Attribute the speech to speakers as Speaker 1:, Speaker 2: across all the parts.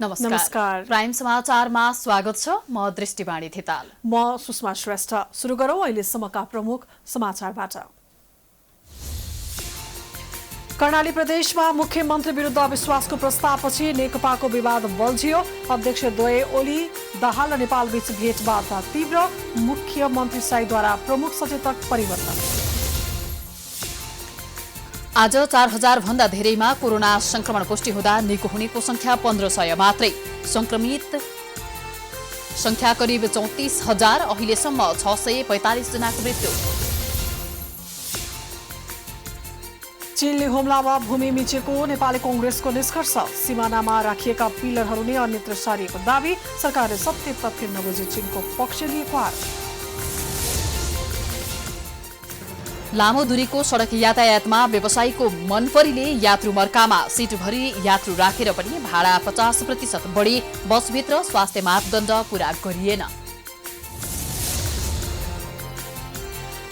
Speaker 1: नमस्कार। प्राइम समाचारमा स्वागत छ। म दृष्टिवाणी थिताल।
Speaker 2: म सुषमा श्रेष्ठ। सुरु गरौँ अहिलेसम्मका प्रमुख समाचारबाट। कर्णाली प्रदेशमा मुख्यमन्त्री विरुद्ध अविश्वासको प्रस्तावपछि नेकपाको विवाद बल्झियो। अध्यक्षद्वय ओली दाहाल र नेपालबीच भेटवार्ता तीव्र। मुख्यमन्त्री शाहीद्वारा प्रमुख सचेतक परिवर्तन।
Speaker 1: आज 4000 भन्दा धेरैमा कोरोना संक्रमण पुष्टि हुँदा निको हुनेको संख्या 1500 मात्रै। संक्रमित संख्या करिब 34000। अहिलेसम्म 645 जनाको मृत्यु।
Speaker 2: चीनले हुम्लामा भूमि मिचेको नेपाली कांग्रेसको निष्कर्ष। सिमानामा राखिएका पिलरहरू नै अन्यत्र सारिएको दावी। सरकारले सत्य तथ्य नबुझी चीनको पक्ष लिएको आरोप।
Speaker 1: लामो दूरीको सडक यातायातमा व्यवसायीको मनपरीले यात्रु मर्कामा। सीटभरि यात्रु राखेर पनि भाडा 50% बढी। बसभित्र स्वास्थ्य मापदण्ड पूरा गरिएन।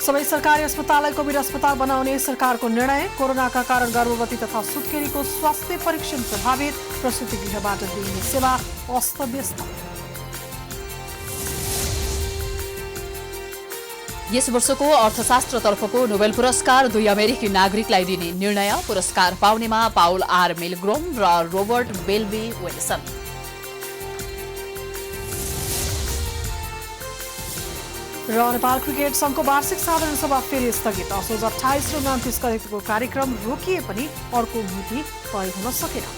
Speaker 2: सबै सरकारी अस्पताललाई कोभिड अस्पताल बनाउने सरकारको निर्णय। कोरोनाका कारण गर्भवती तथा सुत्केरीको स्वास्थ्य परीक्षण प्रभावित। प्रसूति गृहबाट दिइने सेवा अस्तव्यस्त।
Speaker 1: यस वर्षको अर्थशास्त्रतर्फको नोबेल पुरस्कार 2 अमेरिकी नागरिकलाई दिने निर्णय। पुरस्कार पाउनेमा पाउल आर मिलग्रोम र रोबर्ट बेल्बी विल्सन।
Speaker 2: र नेपाल क्रिकेट संघको वार्षिक साधारण सभा फेरि स्थगित। असोज 28 र 29 गतेको कार्यक्रम रोकिए पनि अर्को मिति तय हुन सकेन।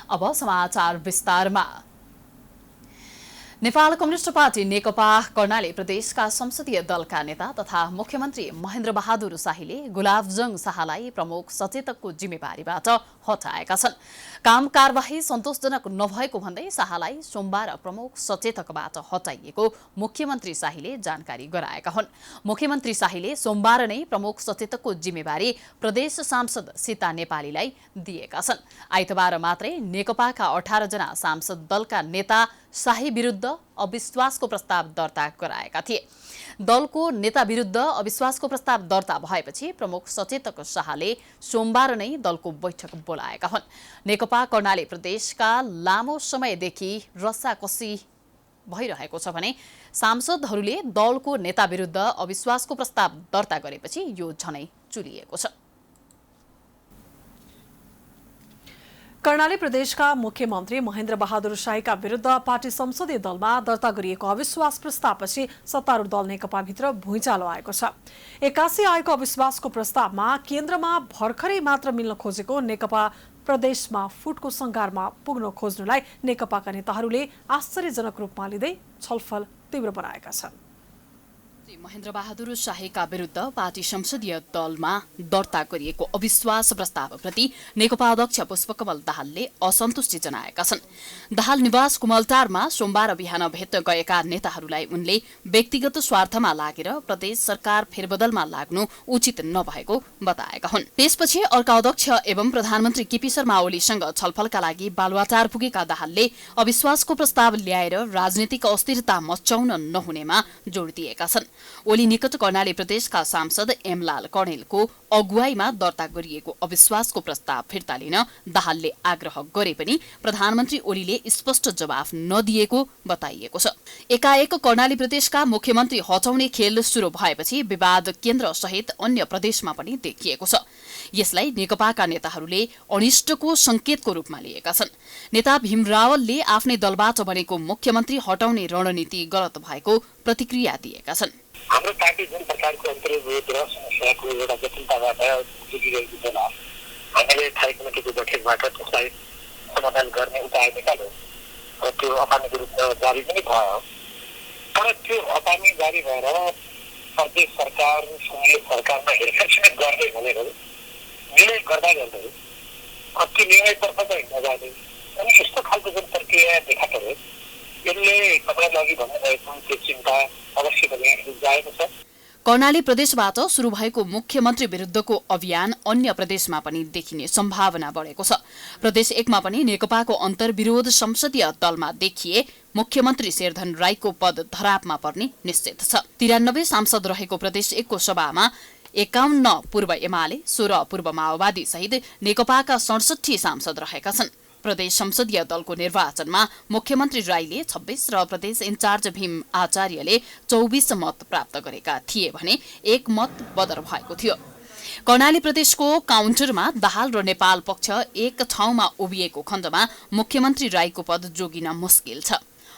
Speaker 1: अब समाचार विस्तारमा। नेपाल कम्युनिस्ट पार्टी नेकपा कर्णाली प्रदेशका संसदीय दलका नेता तथा मुख्यमन्त्री महेन्द्र बहादुर शाहीले गुलाबजङ शाहलाई प्रमुख सचेतकको जिम्मेवारीबाट हटाएका छन्। काम कारबाही सन्तोषजनक नभएको भन्दै शाहलाई सोमबार प्रमुख सचेतकबाट हटाइएको मुख्यमन्त्री शाहीले जानकारी गराएका हुन्। मुख्यमन्त्री शाहीले सोमबार नै प्रमुख सचेतकको जिम्मेवारी प्रदेश सांसद सीता नेपालीलाई दिएका छन्। आइतबार मात्रै नेकपाका 18 जना सांसद दलका नेता शाही विरुद्ध अविश्वासको प्रस्ताव दर्ता गराएका थिए। दलको नेता विरुद्ध अविश्वासको प्रस्ताव दर्ता भएपछि प्रमुख सचेतक शाहले सोमबार नै दलको बैठक बोलाएका हुन्। नेकपा कर्णाली प्रदेशका लामो समयदेखि रस्साकसी भइरहेको छ भने सांसदहरूले दलको नेता विरुद्ध अविश्वासको प्रस्ताव दर्ता गरेपछि यो झनै चुलिएको छ।
Speaker 2: कर्णाली प्रदेशका मुख्यमन्त्री महेन्द्र बहादुर शाहीका विरुद्ध पार्टी संसदीय दलमा दर्ता गरिएको अविश्वास प्रस्तावपछि सत्तारूढ दल नेकपाभित्र भुइँचालो आएको छ। 81 आएको अविश्वासको प्रस्तावमा केन्द्रमा भर्खरै मात्र मिल्न खोजेको नेकपा प्रदेशमा फुटको संघारमा पुग्न खोज्नुलाई नेकपाका नेताहरूले आश्चर्यजनक रूपमा लिँदै छलफल तीव्र बनाएका छन्।
Speaker 1: महेन्द्र बहादुर शाहीका विरुद्ध पार्टी संसदीय दलमा दर्ता गरिएको अविश्वास प्रस्तावप्रति नेकपा अध्यक्ष पुष्पकमल दाहालले असन्तुष्टि जनाएका छन्। दाहाल निवास कुमलटारमा सोमबार बिहान भेट्न गएका नेताहरूलाई उनले व्यक्तिगत स्वार्थमा लागेर प्रदेश सरकार फेरबदलमा लाग्नु उचित नभएको बताएका हुन्। त्यसपछि अर्का अध्यक्ष एवं प्रधानमन्त्री केपी शर्मा ओलीसँग छलफलका लागि बालुवाटार पुगेका दाहालले अविश्वासको प्रस्ताव ल्याएर राजनीतिक अस्थिरता मचाउन नहुनेमा जोड़ दिएका छन्। ओली निकट कर्णाली प्रदेशका सांसद एमलाल कणेलको अगुवाईमा दर्ता गरिएको अविश्वासको प्रस्ताव फिर्ता लिन दाहालले आग्रह गरे पनि प्रधानमन्त्री ओलीले स्पष्ट जवाफ नदिएको बताइएको छ। एकाएक कर्णाली प्रदेशका मुख्यमन्त्री हटाउने खेल शुरू भएपछि विवाद केन्द्र सहित अन्य प्रदेशमा पनि देखिएको छ। यसलाई नेकपाका नेताहरूले अनिष्टको संकेतको रूपमा लिएका छन्। नेता भीम रावलले आफ्नै दलबाट बनेको मुख्यमन्त्री हटाउने रणनीति गलत भएको प्रतिक्रिया दिएका छन्।
Speaker 3: हाम्रो पार्टी जुन प्रकारको अन्तर्विरोध र समस्याको एउटा जटिलताबाट गुजिरहेको बेला हामीले स्थायी कमिटीको बैठकबाट त्यसलाई समाधान गर्ने उपाय निकाल्यो र त्यो अपानीको रूपमा जारी पनि भयो। तर त्यो अपानी जारी भएर प्रदेश सरकार संघीय सरकारमा हेरफेर गर्ने भनेर निर्णय गर्दा गर्दै त्यो निर्णयतर्फ चाहिँ नजाने अनि यस्तो खालको जुन प्रक्रिया देखा पऱ्यो यसले तपाईँलाई अघि भन्नुभएको त्यो चिन्ता अवश्य पनि जाएको छ।
Speaker 1: कर्णाली प्रदेशबाट सुरु भएको मुख्यमन्त्री विरुद्धको अभियान अन्य प्रदेशमा पनि देखिने सम्भावना बढेको छ। प्रदेश 1 मा पनि नेकपाको अन्तर्विरोध संसदीय दलमा देखिए मुख्यमन्त्री शेरधन राईको पद धरापमा पर्ने निश्चित छ। 93 सांसद रहेको प्रदेश 1 को सभामा 51 पूर्व एमाले, 16 पूर्व माओवादी सहित नेकपाका 67 सांसद रहेका छन्। प्रदेश संसदीय दलको निर्वाचनमा मुख्यमन्त्री राईले 26 र प्रदेश इन्चार्ज भीम आचार्यले 24 मत प्राप्त गरेका थिए भने 1 मत बदर भएको थियो। कर्णाली प्रदेशको काउन्टरमा दाहाल र नेपाल पक्ष एक ठाउँमा उभिएको खण्डमा मुख्यमन्त्री राईको पद जोगिन मुस्किल छ।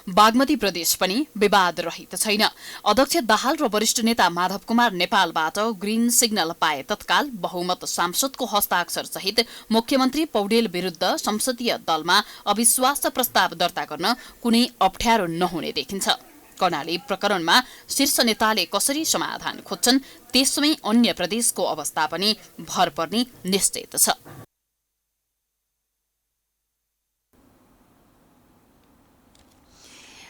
Speaker 1: बागमती प्रदेश पनि विवाद रहित छैन। अध्यक्ष दाहाल र वरिष्ठ नेता माधव कुमार नेपालबाट ग्रीन सिग्नल पाए तत्काल बहुमत सांसदको हस्ताक्षर सहित मुख्यमन्त्री पौडेल विरुद्ध संसदीय दलमा अविश्वास प्रस्ताव दर्ता गर्न कुनै अप्ठ्यारो नहुने देखिन्छ। कर्णाली प्रकरणमा शीर्ष नेताले कसरी समाधान खोज्छन् त्यसमै अन्य प्रदेशको अवस्था पनि भर पर्ने निश्चित छ।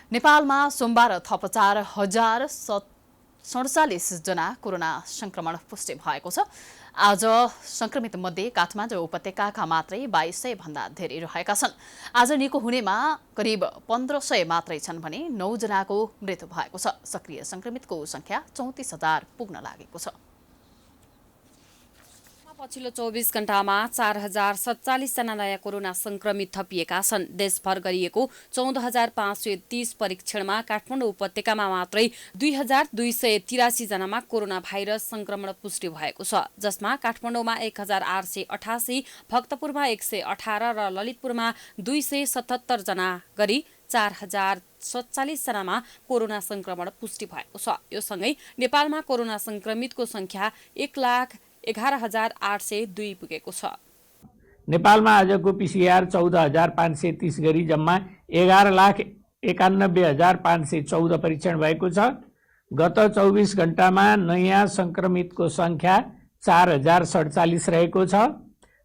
Speaker 1: नेपालमा सोमबार थप 4047 जना कोरोना संक्रमण पुष्टि भएको छ। आज संक्रमित मध्ये काठमाडौँ उपत्यकाका मात्रै 2200 भन्दा धेरै रहेका छन्। आज निको हुनेमा करिब 1500 मात्रै छन् भने 9 जनाको मृत्यु भएको छ। सक्रिय संक्रमितको संख्या 34000 पुग्न लागेको छ।
Speaker 4: पछिल्लो 24 घण्टामा 4047 जना नयाँ कोरोना संक्रमित थपिएका छन्। देशभर गरिएको 14530 परीक्षणमा काठमाडौँ उपत्यकामा मात्रै 2283 जनामा कोरोना भाइरस संक्रमण पुष्टि भएको छ, जसमा काठमाडौँमा 1888, भक्तपुरमा 118 र ललितपुरमा 277 जना गरी 4047 जनामा कोरोना संक्रमण पुष्टि भएको छ। यो सँगै नेपालमा कोरोना संक्रमितको संख्या 1,11,802 पुगेको छ।
Speaker 5: नेपालमा आजको पीसीआर 14530 गरी जम्मा 11,91,514 परीक्षण भएको छ। गत 24 घण्टामा नयाँ संक्रमितको संख्या 4047 रहेको छ।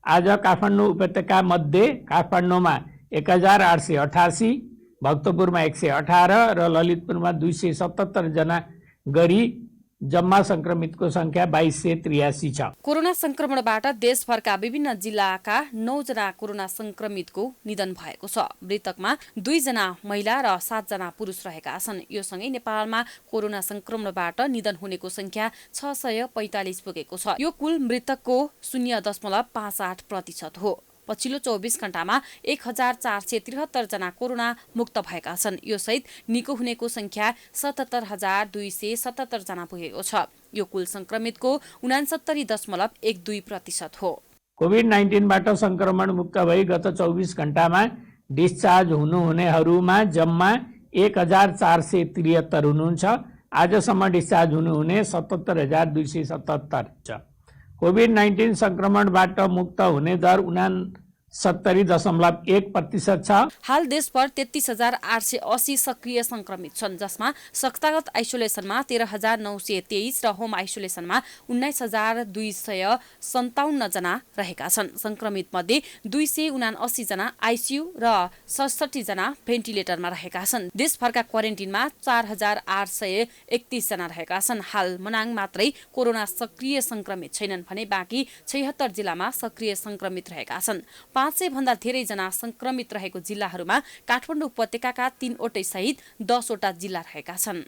Speaker 5: आज काठमाडौँ उपत्यका मध्ये काठमाडौँमा 1888, भक्तपुरमा 118 र ललितपुरमा 277 जना गरी जम्मा संक्रमितको संख्या 2283 छ।
Speaker 4: कोरोना संक्रमणबाट देशभरका विभिन्न जिल्लाका 9 जना कोरोना संक्रमितको निधन भएको छ। मृतकमा 2 जना महिला र 7 जना पुरुष रहेका छन्। यो सँगै नेपालमा कोरोना संक्रमणबाट निधन हुनेको संख्या 645 पुगेको छ। यो कुल मृतकको 0.58% हो। पछिल्लो 24 घण्टामा 1473 जना कोरोना मुक्त भएका छन्। यो सहित निको हुनेको संख्या 77277 जना पुगेको छ। यो कुल संक्रमितको 69.12% हो।
Speaker 5: कोभिड-19 बाट संक्रमण मुक्त भई गत 24 घण्टामा डिस्चार्ज हुनुहुनेहरूमा जम्मा 1473 हुनुहुन्छ। आजसम्म डिस्चार्ज हुनुहुने 77277 छ। कोभिड-19 संक्रमणबाट मुक्त हुने दर 69.1% छ।
Speaker 4: हाल देशभर 33,880 सक्रिय संक्रमित छन्, जसमा संस्थागत आइसोलेसनमा 13,923 र होम आइसोलेसनमा 19,257 जना रहेका छन्। संक्रमित मध्ये 279 जना आइसियु र 67 जना भेन्टिलेटरमा रहेका छन्। देशभरका क्वारेन्टिनमा 4,831 जना रहेका छन्। हाल मनाङ मात्रै कोरोना सक्रिय संक्रमित छैनन् भने बाँकी 76 जिल्लामा सक्रिय संक्रमित रहेका छन्। 500 भन्दा धेरै जना संक्रमित रहेको जिल्लाहरूमा काठमाडौँ उपत्यकाका 3 वटै सहित 10 वटा जिल्ला रहेका छन्।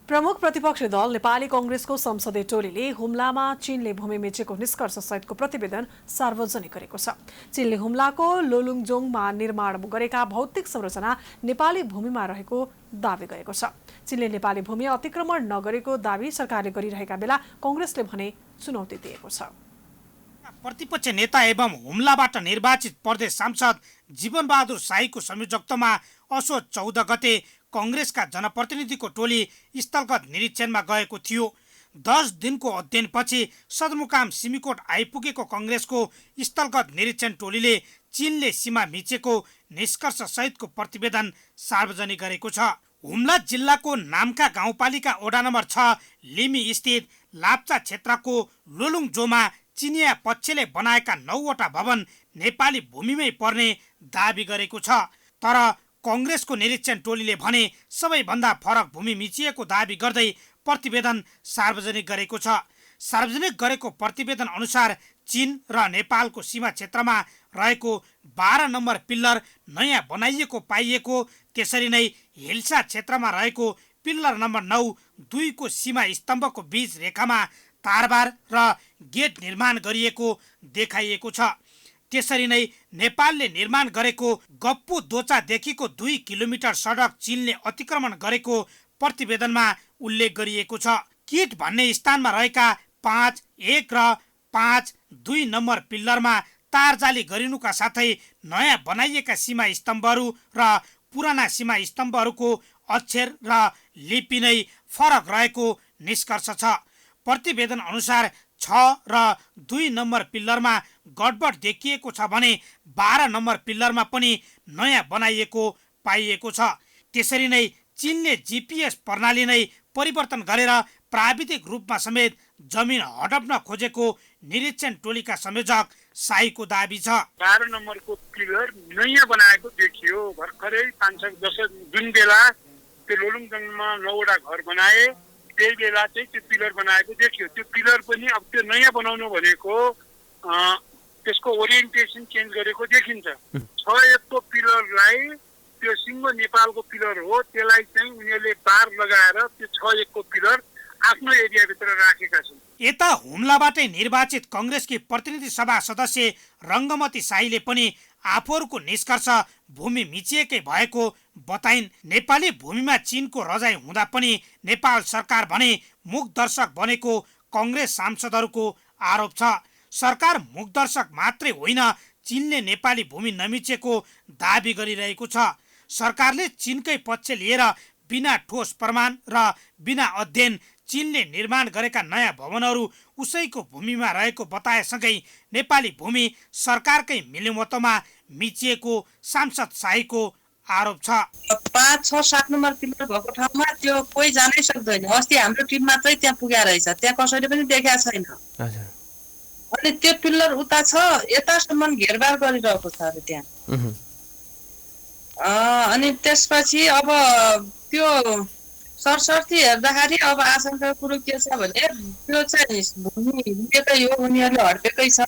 Speaker 2: प्रमुख प्रतिपक्षी दल नेपाली कांग्रेसको संसदीय टोलीले हुम्लामा चीनले भूमि मेचेको निष्कर्ष सहितको प्रतिवेदन सार्वजनिक गरेको छ। चीनले हुम्लाको लोलुङजोङमा निर्माण गरेका भौतिक संरचना नेपाली भूमिमा रहेको दावी गरेको छ। चीनले नेपाली भूमि अतिक्रमण नगरेको दावी सरकारले गरिरहेका बेला कांग्रेसले भने चुनौती दिएको छ।
Speaker 6: प्रतिपक्ष नेता एवं हुम्लाबाट निर्वाचित प्रदेश सांसद जीवनबहादुर शाहीको संयोजकत्वमा असोज 14 गते कांग्रेसका जनप्रतिनिधिको टोली स्थलगत निरीक्षणमा गएको थियो। 10 दिनको अध्ययनपछि सदरमुकाम सिमीकोट आइपुगेको कांग्रेसको स्थलगत निरीक्षण टोलीले चीनले सीमा मिचेको निष्कर्ष सहितको प्रतिवेदन सार्वजनिक गरेको छ। हुम्ला जिल्लाको नामका गाउँपालिका वडा नम्बर 6 लिमी स्थित लाप्चा क्षेत्रको लोलुङजोमा चीनिया पक्षले बनाएका 9 वटा भवन नेपाली भूमिमै पर्ने दावी गरेको छ। तर कङ्ग्रेसको निरीक्षण टोलीले भने सबैभन्दा फरक भूमि मिचिएको दाबी गर्दै प्रतिवेदन सार्वजनिक गरेको छ। सार्वजनिक गरेको प्रतिवेदन अनुसार चीन र नेपालको सीमा क्षेत्रमा रहेको 12 नम्बर पिल्लर नयाँ बनाइएको पाइएको, त्यसरी नै हिल्सा क्षेत्रमा रहेको पिल्लर नम्बर 9-2 को सीमा स्तम्भको बीच रेखामा तारबार र गेट निर्माण गरिएको देखाइएको छ। त्यसरी नै नेपालले निर्माण गरेको गप्पु दोचादेखिको 2 किलोमिटर सडक चीनले अतिक्रमण गरेको प्रतिवेदनमा उल्लेख गरिएको छ। किट भन्ने स्थानमा रहेका 5-1 र 5-2 नम्बर पिल्लरमा तारजाली गरिनुका साथै नयाँ बनाइएका सीमा स्तम्भहरू र पुराना सीमा स्तम्भहरूको अक्षर र लिपि नै फरक रहेको निष्कर्ष छ। प्रतिवेदन अनुसार 6 र 2 नम्बर पिल्लरमा गडबड देखिएको छ भने 12 नम्बर पिल्लरमा पनि नयाँ बनाइएको पाइएको छ। त्यसरी नै चीनले जीपीएस प्रणाली नै परिवर्तन गरेर प्राविधिक रूपमा समेत जमिन हडप्न खोजेको निरीक्षण टोलीका संयोजक साईको दाबी छ।
Speaker 7: 12 नम्बरको पिलर नयाँ बनाएको देखियो भर्खरै 5-10 जुन बेला त्यो लोलुङजङमा 9वटा घर बनाए त्यही बेला चाहिँ त्यो पिलर बनाएको देखियो। त्यो पिलर पनि अब त्यो नयाँ बनाउनु भनेको त्यसको ओरिएन्टेसन चेन्ज गरेको देखिन्छ। 6-1 को पिलरलाई त्यो सिङ्गो नेपालको पिलर हो, त्यसलाई चाहिँ उनीहरूले बार लगाएर त्यो 6-1 को पिलर आफ्नो एरियाभित्र राखेका छन्।
Speaker 6: यता हुम्लाबाटै निर्वाचित कङ्ग्रेसकी प्रतिनिधि सभा सदस्य रङ्गमती शाहीले पनि आफूहरूको निष्कर्ष भूमि मिचिएकै भएको बताइन्। नेपाली भूमिमा चीनको रजाई हुँदा पनि नेपाल सरकार भने मूकदर्शक बनेको कङ्ग्रेस सांसदहरूको आरोप छ। सरकार मूकदर्शक मात्रै होइन, चीनले नेपाली भूमि नमिचेको दाबी गरिरहेको छ। सरकारले चीनकै पक्ष लिएर बिना ठोस प्रमाण र बिना अध्ययन चीनले निर्माण गरेका नयाँ भवनहरू उसैको भूमिमा रहेको बताएसँगै नेपाली भूमि सरकारकै मिलेमतोमा मिचिएको सांसद शाहीको आरोप छ।
Speaker 8: 5-6-7 नम्बर पिलर भएको ठाउँमा त्यो कोही जानै सक्दैन। अस्ति हाम्रो टिममा चाहिँ त्यहाँ पुगेर रहेछ, त्यहाँ कसैले पनि देखेको छैन। अनि त्यो पिलर उता छ, यतासम्म घेरबार गरिरहेको छ अरे त्यहाँ। अनि त्यसपछि अब त्यो सरसर्ती हेर्दाखेरि अब आशंका कुरो के छ भने त्यो चाहिँ भूमि लिएकै हो, उनीहरूले हड्केकै छ,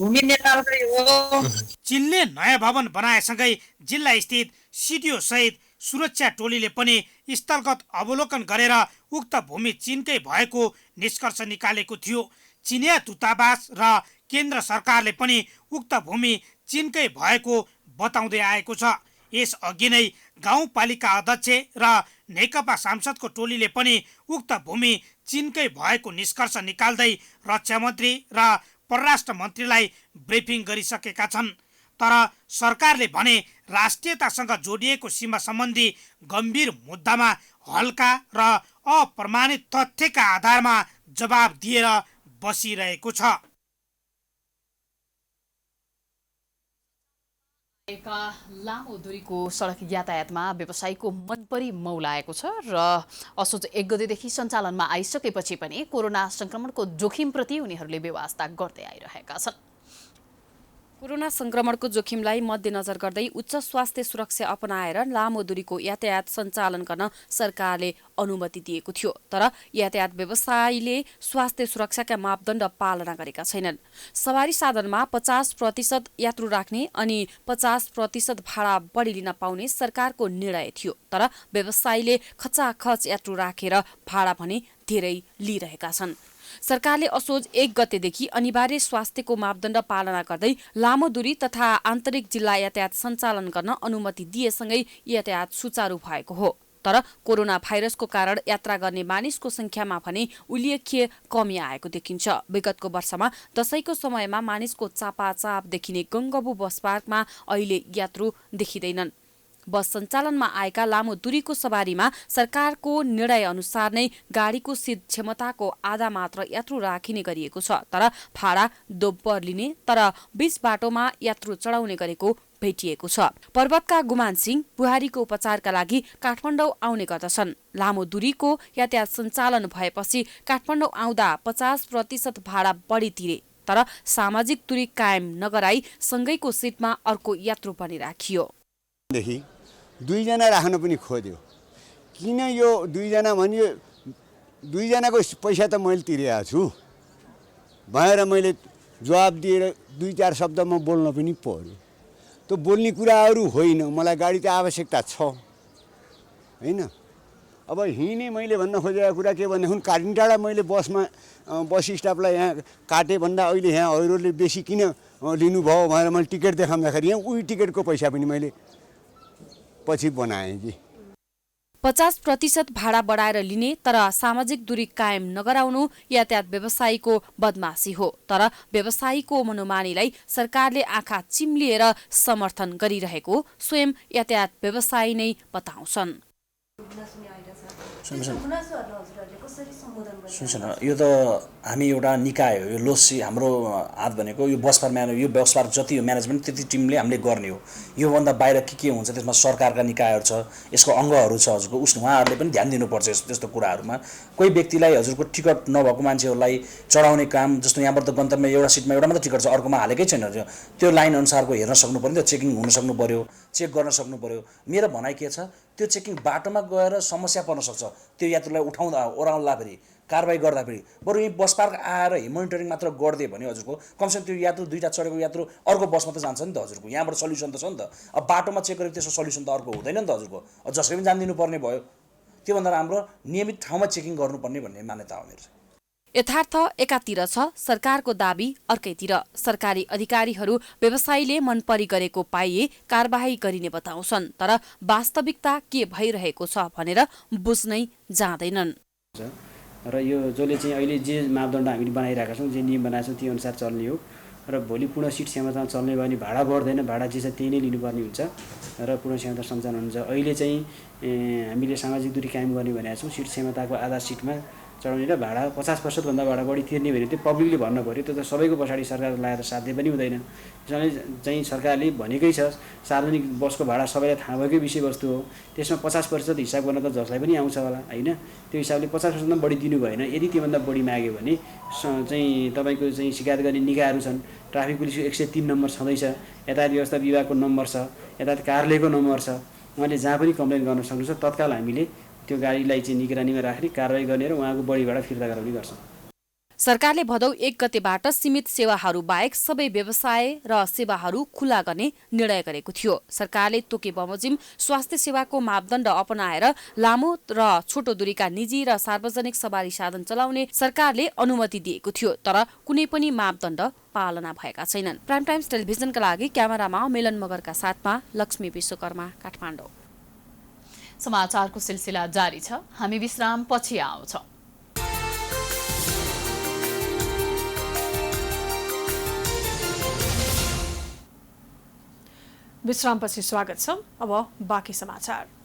Speaker 8: भूमि नेपालकै हो।
Speaker 6: चीनले नयाँ भवन बनाएसँगै जिल्ला स्थित सिडिओ सहित सुरक्षा टोलीले पनि स्थलगत अवलोकन गरेर उक्त भूमि चीनकै भएको निष्कर्ष निकालेको थियो। चीनिया दूतावास र केन्द्र सरकारले पनि उक्त भूमि चीनकै भएको बताउँदै आएको छ। यस अघि नै गाउँपालिका अध्यक्ष र नेकपा सांसदको टोलीले पनि उक्त भूमि चीनकै भएको निष्कर्ष निकाल्दै रक्षा मन्त्री र परराष्ट्र मन्त्रीलाई ब्रिफिङ गरिसकेका छन्। तर सरकारले भने राष्ट्रियतासँग जोडिएको सीमा सम्बन्धी गम्भीर मुद्दामा हल्का र अप्रमाणित तथ्यका आधारमा जवाब दिएर बसिरहेको छ।
Speaker 1: लामो दूरीको सडक यातायातमा व्यवसायीको मनपरी मौलाएको छ र असोज 1 गतेदेखि सञ्चालनमा आइसकेपछि पनि कोरोना संक्रमणको जोखिमप्रति उनीहरूले व्यवस्था गर्दै आइरहेका छन्।
Speaker 4: कोरोना संक्रमणको जोखिमलाई मध्यनजर गर्दै उच्च स्वास्थ्य सुरक्षा अपनाएर लामो दूरीको यातायात सञ्चालन गर्न सरकारले अनुमति दिएको थियो। तर यातायात व्यवसायीले स्वास्थ्य सुरक्षाका मापदण्ड पालना गरेका छैनन्। सवारी साधनमा 50% यात्रु राख्ने अनि 50% भाडा बढी लिन पाउने सरकारको निर्णय थियो। तर व्यवसायीले खचाखच यात्रु राखेर भाडा भने धेरै लिइरहेका छन्। सरकारले असोज 1 गतेदेखि अनिवार्य स्वास्थ्यको मापदण्ड पालना गर्दै लामो दूरी तथा आन्तरिक जिल्ला यातायात सञ्चालन गर्न अनुमति दिएसँगै यातायात सुचारू भएको हो। तर कोरोना भाइरसको कारण यात्रा गर्ने मानिसको संख्यामा भने उल्लेख्य कमी आएको देखिन्छ। विगतको वर्षमा दशैंको समयमा मानिसको चापाचाप देखिने गङ्गबु बस पार्कमा अहिले यात्रु देखिँदैनन्। बस सञ्चालनमा आएका लामो दूरीको सवारीमा सरकारको निर्णय अनुसार नै गाडीको सिट क्षमताको आधा मात्र यात्रु राखिने गरिएको छ। तर भाडा दोब्बर लिने तर बीच बाटोमा यात्रु चढाउने गरेको भेटिएको छ। पर्वतका गुमान सिंह बुहारीको उपचारका लागि काठमाडौँ आउने गर्दछन्। लामो दूरीको यातायात सञ्चालन भएपछि काठमाडौँ आउँदा 50% भाडा बढी तिरे। तर सामाजिक दूरी कायम नगराई सँगैको सिटमा अर्को यात्रु पनि राखियो।
Speaker 9: दुईजना राख्न पनि खोज्यो। किन यो दुईजना भन्यो, दुईजनाको पैसा त मैले तिरेको छु भनेर मैले जवाब दिएर 2-4 शब्द म बोल्न पनि पर्यो। त्यो बोल्ने कुराहरू होइन, मलाई गाडी त आवश्यकता छ होइन। अब हिँड्ने मैले भन्न खोजेको कुरा के भनेदेखि काटिङटाडा मैले बस स्टपलाई यहाँ काटेँ भन्दा अहिले यहाँ अरूले बेसी किन लिनुभयो भनेर मैले टिकट देखाउँदाखेरि यहाँ उही टिकटको पैसा पनि मैले पछि बनाएँ कि
Speaker 4: 50% भाडा बढाएर लिने तर सामाजिक दूरी कायम नगराउनु यातायात व्यवसायीको बदमाशी हो। तर व्यवसायीको मनोमानीलाई सरकारले आँखा चिम्लिएर समर्थन गरिरहेको स्वयं यातायात व्यवसायी नै बताउँछन्।
Speaker 10: सुन्छ न, यो त हामी एउटा निकाय हो, यो लोसी हाम्रो हात भनेको यो बस पार यो बस पार जति हो म्यानेजमेन्ट त्यति टिमले हामीले गर्ने हो। योभन्दा बाहिर के हुन्छ त्यसमा सरकारका निकायहरू छ, यसको अङ्गहरू छ हजुरको, उहाँहरूले पनि ध्यान दिनुपर्छ त्यस्तो कुराहरूमा। कोही व्यक्तिलाई हजुरको टिकट नभएको मान्छेहरूलाई चढाउने काम, जस्तो यहाँबाट गन्तव्यमा एउटा सिटमा एउटा मात्रै टिकट छ, अर्कोमा हालेकै छैन, त्यो लाइन अनुसारको हेर्न सक्नु पर्यो, त्यो चेकिङ हुन सक्नु पर्यो, चेक गर्न सक्नु पर्यो। मेरो भनाइ के छ, त्यो चेकिङ बाटोमा गएर समस्या पर्न सक्छ, त्यो यात्रुलाई उठाउँदा ओह्राउँदाखेरि कारबाही गर्दाखेरि बरु यही बस पार्क आएर मोनिटरिङ मात्र गरिदियो भने हजुरको कमसेकम त्यो यात्रु दुईवटा चढेको यात्रु अर्को बसमा त जान्छ नि त हजुरको, यहाँबाट सल्युसन त छ नि त। अब बाटोमा चेक गरेर त्यसको सल्युसन त अर्को हुँदैन नि त हजुरको, जसले पनि जानिदिनु पर्ने भयो। त्योभन्दा राम्रो नियमित ठाउँमा चेकिङ गर्नुपर्ने भन्ने मान्यता हो मेरो।
Speaker 4: यथार्थ एकातिर छ, सरकारको दाबी अर्कैतिर। सरकारी अधिकारीहरू व्यवसायीले मन परी गरेको पाइए कारबाही गरिने बताउँछन्, तर वास्तविकता के भइरहेको छ भनेर बुझ्नै जाँदैनन्।
Speaker 11: र यो जसले चाहिँ अहिले जे मापदण्ड हामीले बनाइरहेका छौँ, जे नियम बनाएका छौँ त्यो अनुसार चल्ने हो। र भोलि पूर्ण सिट क्षमतामा चल्ने भयो भने भाडा बढ्दैन, भाडा जे छ त्यही नै लिनुपर्ने हुन्छ र पूर्ण क्षमता सञ्चालन हुन्छ। अहिले चाहिँ हामीले सामाजिक दूरी कायम गर्ने भनेका छौँ, सिट क्षमताको आधा सिटमा चढाउने र भाडा 50% भन्दा भाडा बढी तिर्ने भने त्यो पब्लिकले भन्न पऱ्यो, त्यो त सबैको पछाडि सरकार लगाएर साध्य पनि हुँदैन। त्यसैले चाहिँ सरकारले भनेकै छ सार्वजनिक बसको भाडा सबैलाई थाहा भएकै विषयवस्तु हो, त्यसमा 50% हिसाब गर्न त जसलाई पनि आउँछ होला होइन। त्यो हिसाबले 50% बढी दिनु भएन। यदि त्योभन्दा बढी माग्यो भने चाहिँ तपाईँको चाहिँ शिकायत गर्ने निकायहरू छन्। ट्राफिक पुलिसको 103 नम्बर छँदैछ, यातायात व्यवस्था विभागको नम्बर छ, यातायात कार्यालयको नम्बर छ, उहाँले जहाँ पनि कम्प्लेन गर्न सक्नुहुन्छ। तत्काल हामीले त्यो गाडीलाई चाहिँ निगरानीमा राख्ने, कारबाही गर्ने र उहाँको बढी भाडा फिर्ता गराउने गर्छौँ।
Speaker 4: सरकारले भदौ 1 गतेबाट सीमित सेवाहरू बाहेक सबै व्यवसाय र सेवाहरू खुला गर्ने निर्णय गरेको थियो। सरकारले तोके बमोजिम स्वास्थ्य सेवाको मापदण्ड अपनाएर लामो र छोटो दूरीका निजी र सार्वजनिक सवारी साधन चलाउने सरकारले अनुमति दिएको थियो, तर कुनै पनि मापदण्ड पालना भएका छैनन्। प्राइम टाइम्स टेलिभिजनका लागि क्यामेरामा मिलन मगरका साथमा लक्ष्मी विश्वकर्मा, काठमाडौँ।
Speaker 1: समाचारको सिलसिला जारी छ, हामी विश्राम पछि आउँछौँ।
Speaker 2: विश्रामपछि स्वागत छ। अब बाँकी समाचार।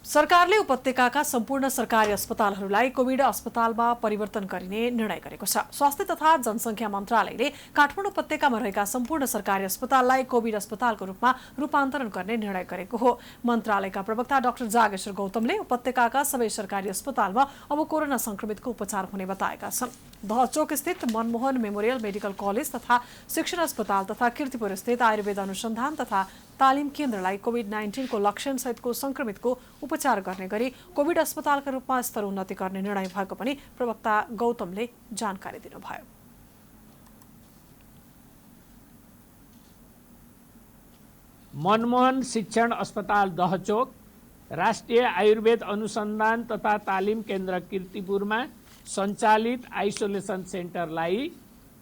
Speaker 2: सरकारले उपत्यकाका सम्पूर्ण सरकारी अस्पतालहरूलाई कोभिड अस्पतालमा परिवर्तन गरिने निर्णय गरेको छ। स्वास्थ्य तथा जनसङ्ख्या मन्त्रालयले काठमाडौँ उपत्यकामा रहेका सम्पूर्ण सरकारी अस्पताललाई कोभिड अस्पतालको रूपमा रूपान्तरण गर्ने निर्णय गरेको हो। मन्त्रालयका प्रवक्ता डाक्टर जागेश्वर गौतमले उपत्यकाका सबै सरकारी अस्पतालमा अब कोरोना संक्रमितको उपचार हुने बताएका छन्। दहचोक स्थित मनमोहन मेमोरियल मेडिकल कलेज तथा शिक्षण अस्पताल तथा कीर्तिपुर स्थित आयुर्वेद अनुसन्धान तथा तालिम केन्द्रलाई कोभिड-19 को लक्षण सहितको संक्रमितको उपचार गर्ने गरी कोभिड अस्पतालका रूपमा स्तर उन्नति गर्ने निर्णय भएको पनि प्रवक्ता गौतमले जानकारी दिनुभयो।
Speaker 5: मनमोहन शिक्षण अस्पताल दहचोक, राष्ट्रिय आयुर्वेद अनुसन्धान तथा तालिम केन्द्र कीर्तिपुरमा सञ्चालित आइसोलेसन सेन्टरलाई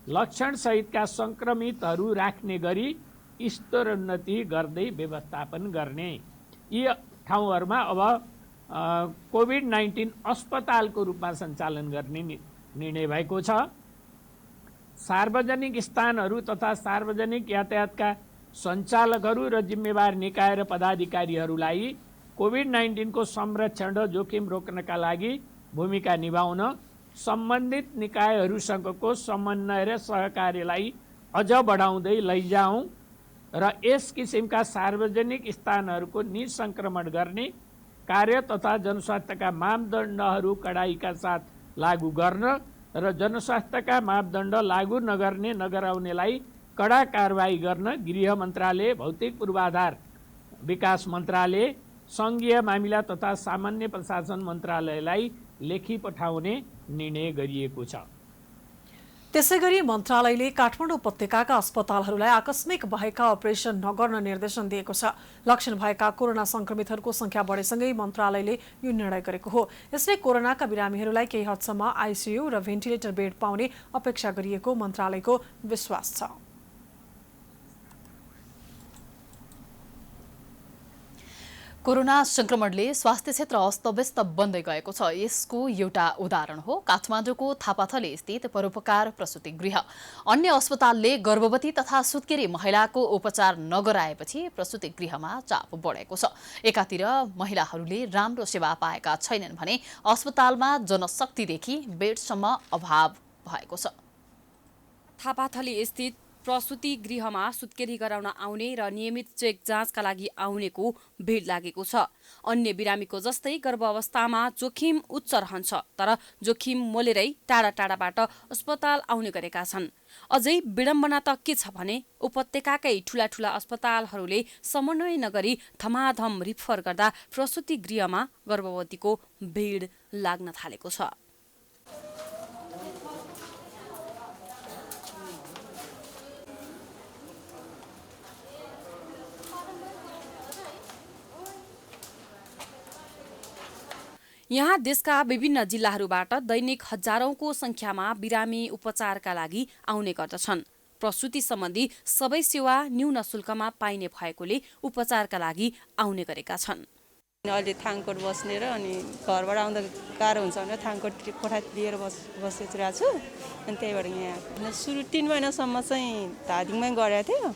Speaker 5: लक्षण सहितका संक्रमितहरू राख्ने गरी स्तरोन्नति गर्दै व्यवस्थापन गर्ने। यी ठाउँहरूमा अब कोभिड-19 अस्पतालको रूपमा सञ्चालन गर्ने निर्णय भएको छ। सार्वजनिक स्थानहरू तथा सार्वजनिक यातायातका सञ्चालकहरू र जिम्मेवार निकाय र पदाधिकारीहरूलाई कोभिड-19 को संरक्षण र जोखिम रोक्नका लागि भूमिका निभाउन सम्बन्धित निकायहरूसँगको समन्वय र सहकार्यलाई अझ बढाउँदै लैजाउँ र यस किसिमका सार्वजनिक स्थानहरूको निसंक्रमण गर्ने कार्य तथा जनस्वास्थ्यका मापदण्डहरू कडाइका साथ लागू गर्न र जनस्वास्थ्यका मापदण्ड लागू नगर्ने नगराउनेलाई कडा कारबाही गर्न गृह मन्त्रालय, भौतिक पूर्वाधार विकास मन्त्रालय, सङ्घीय मामिला तथा सामान्य प्रशासन मन्त्रालयलाई लेखी पठाउने निर्णय गरिएको छ।
Speaker 2: त्यसैगरी मन्त्रालयले काठमाडौँ उपत्यकाका अस्पतालहरूलाई आकस्मिक भएका अपरेसन नगर्न निर्देशन दिएको छ। लक्षण भएका कोरोना संक्रमितहरूको संख्या बढेसँगै मन्त्रालयले यो निर्णय गरेको हो। यसले कोरोनाका बिरामीहरूलाई केही हदसम्म आइसियु र भेन्टिलेटर बेड पाउने अपेक्षा गरिएको मन्त्रालयको विश्वास छ।
Speaker 1: कोरोना संक्रमणले स्वास्थ्य क्षेत्र अस्तव्यस्त बन्दै गएको छ। यसको एउटा उदाहरण हो काठमाडौँको थापाथली स्थित परोपकार प्रसूति गृह। अन्य अस्पतालले गर्भवती तथा सुत्केरी महिलाको उपचार नगराएपछि प्रसूति गृहमा चाप बढेको छ। एकातिर महिलाहरूले राम्रो सेवा पाएका छैनन् भने अस्पतालमा जनशक्तिदेखि बेडसम्म अभाव भएको छ।
Speaker 4: थापाथली स्थित प्रसूति गृहमा सुत्केरी गराउन आउने र नियमित चेक जाँचका लागि आउनेको भिड लागेको छ। अन्य बिरामीको जस्तै गर्भावस्थामा जोखिम उच्च रहन्छ, तर जोखिम मोलेरै टाढा टाढाबाट अस्पताल आउने गरेका छन्। अझै विडम्बना त के छ भने उपत्यकाकै ठूला ठूला अस्पतालहरूले समन्वय नगरी धमाधम रिफर गर्दा प्रसूति गृहमा गर्भवतीको भिड लाग्न थालेको छ। यहाँ देशका विभिन्न जिल्लाहरूबाट दैनिक हजारौंको संख्यामा बिरामी उपचारका लागि आउने गर्दछन्। प्रसूति सम्बन्धी सबै सेवा न्यून शुल्कमा पाइने भएकोले उपचारका लागि आउने गरेका छन्।
Speaker 12: अहिले थाङकोट बस्ने र अनि घरबाट आउँदा गाह्रो हुन्छ भनेर थाङकोट कोठा लिएर बसिरहेको छु। अनि त्यहीबाट यहाँ सुरु 3 महिनासम्म चाहिँ धादिङमै गरेको थियो,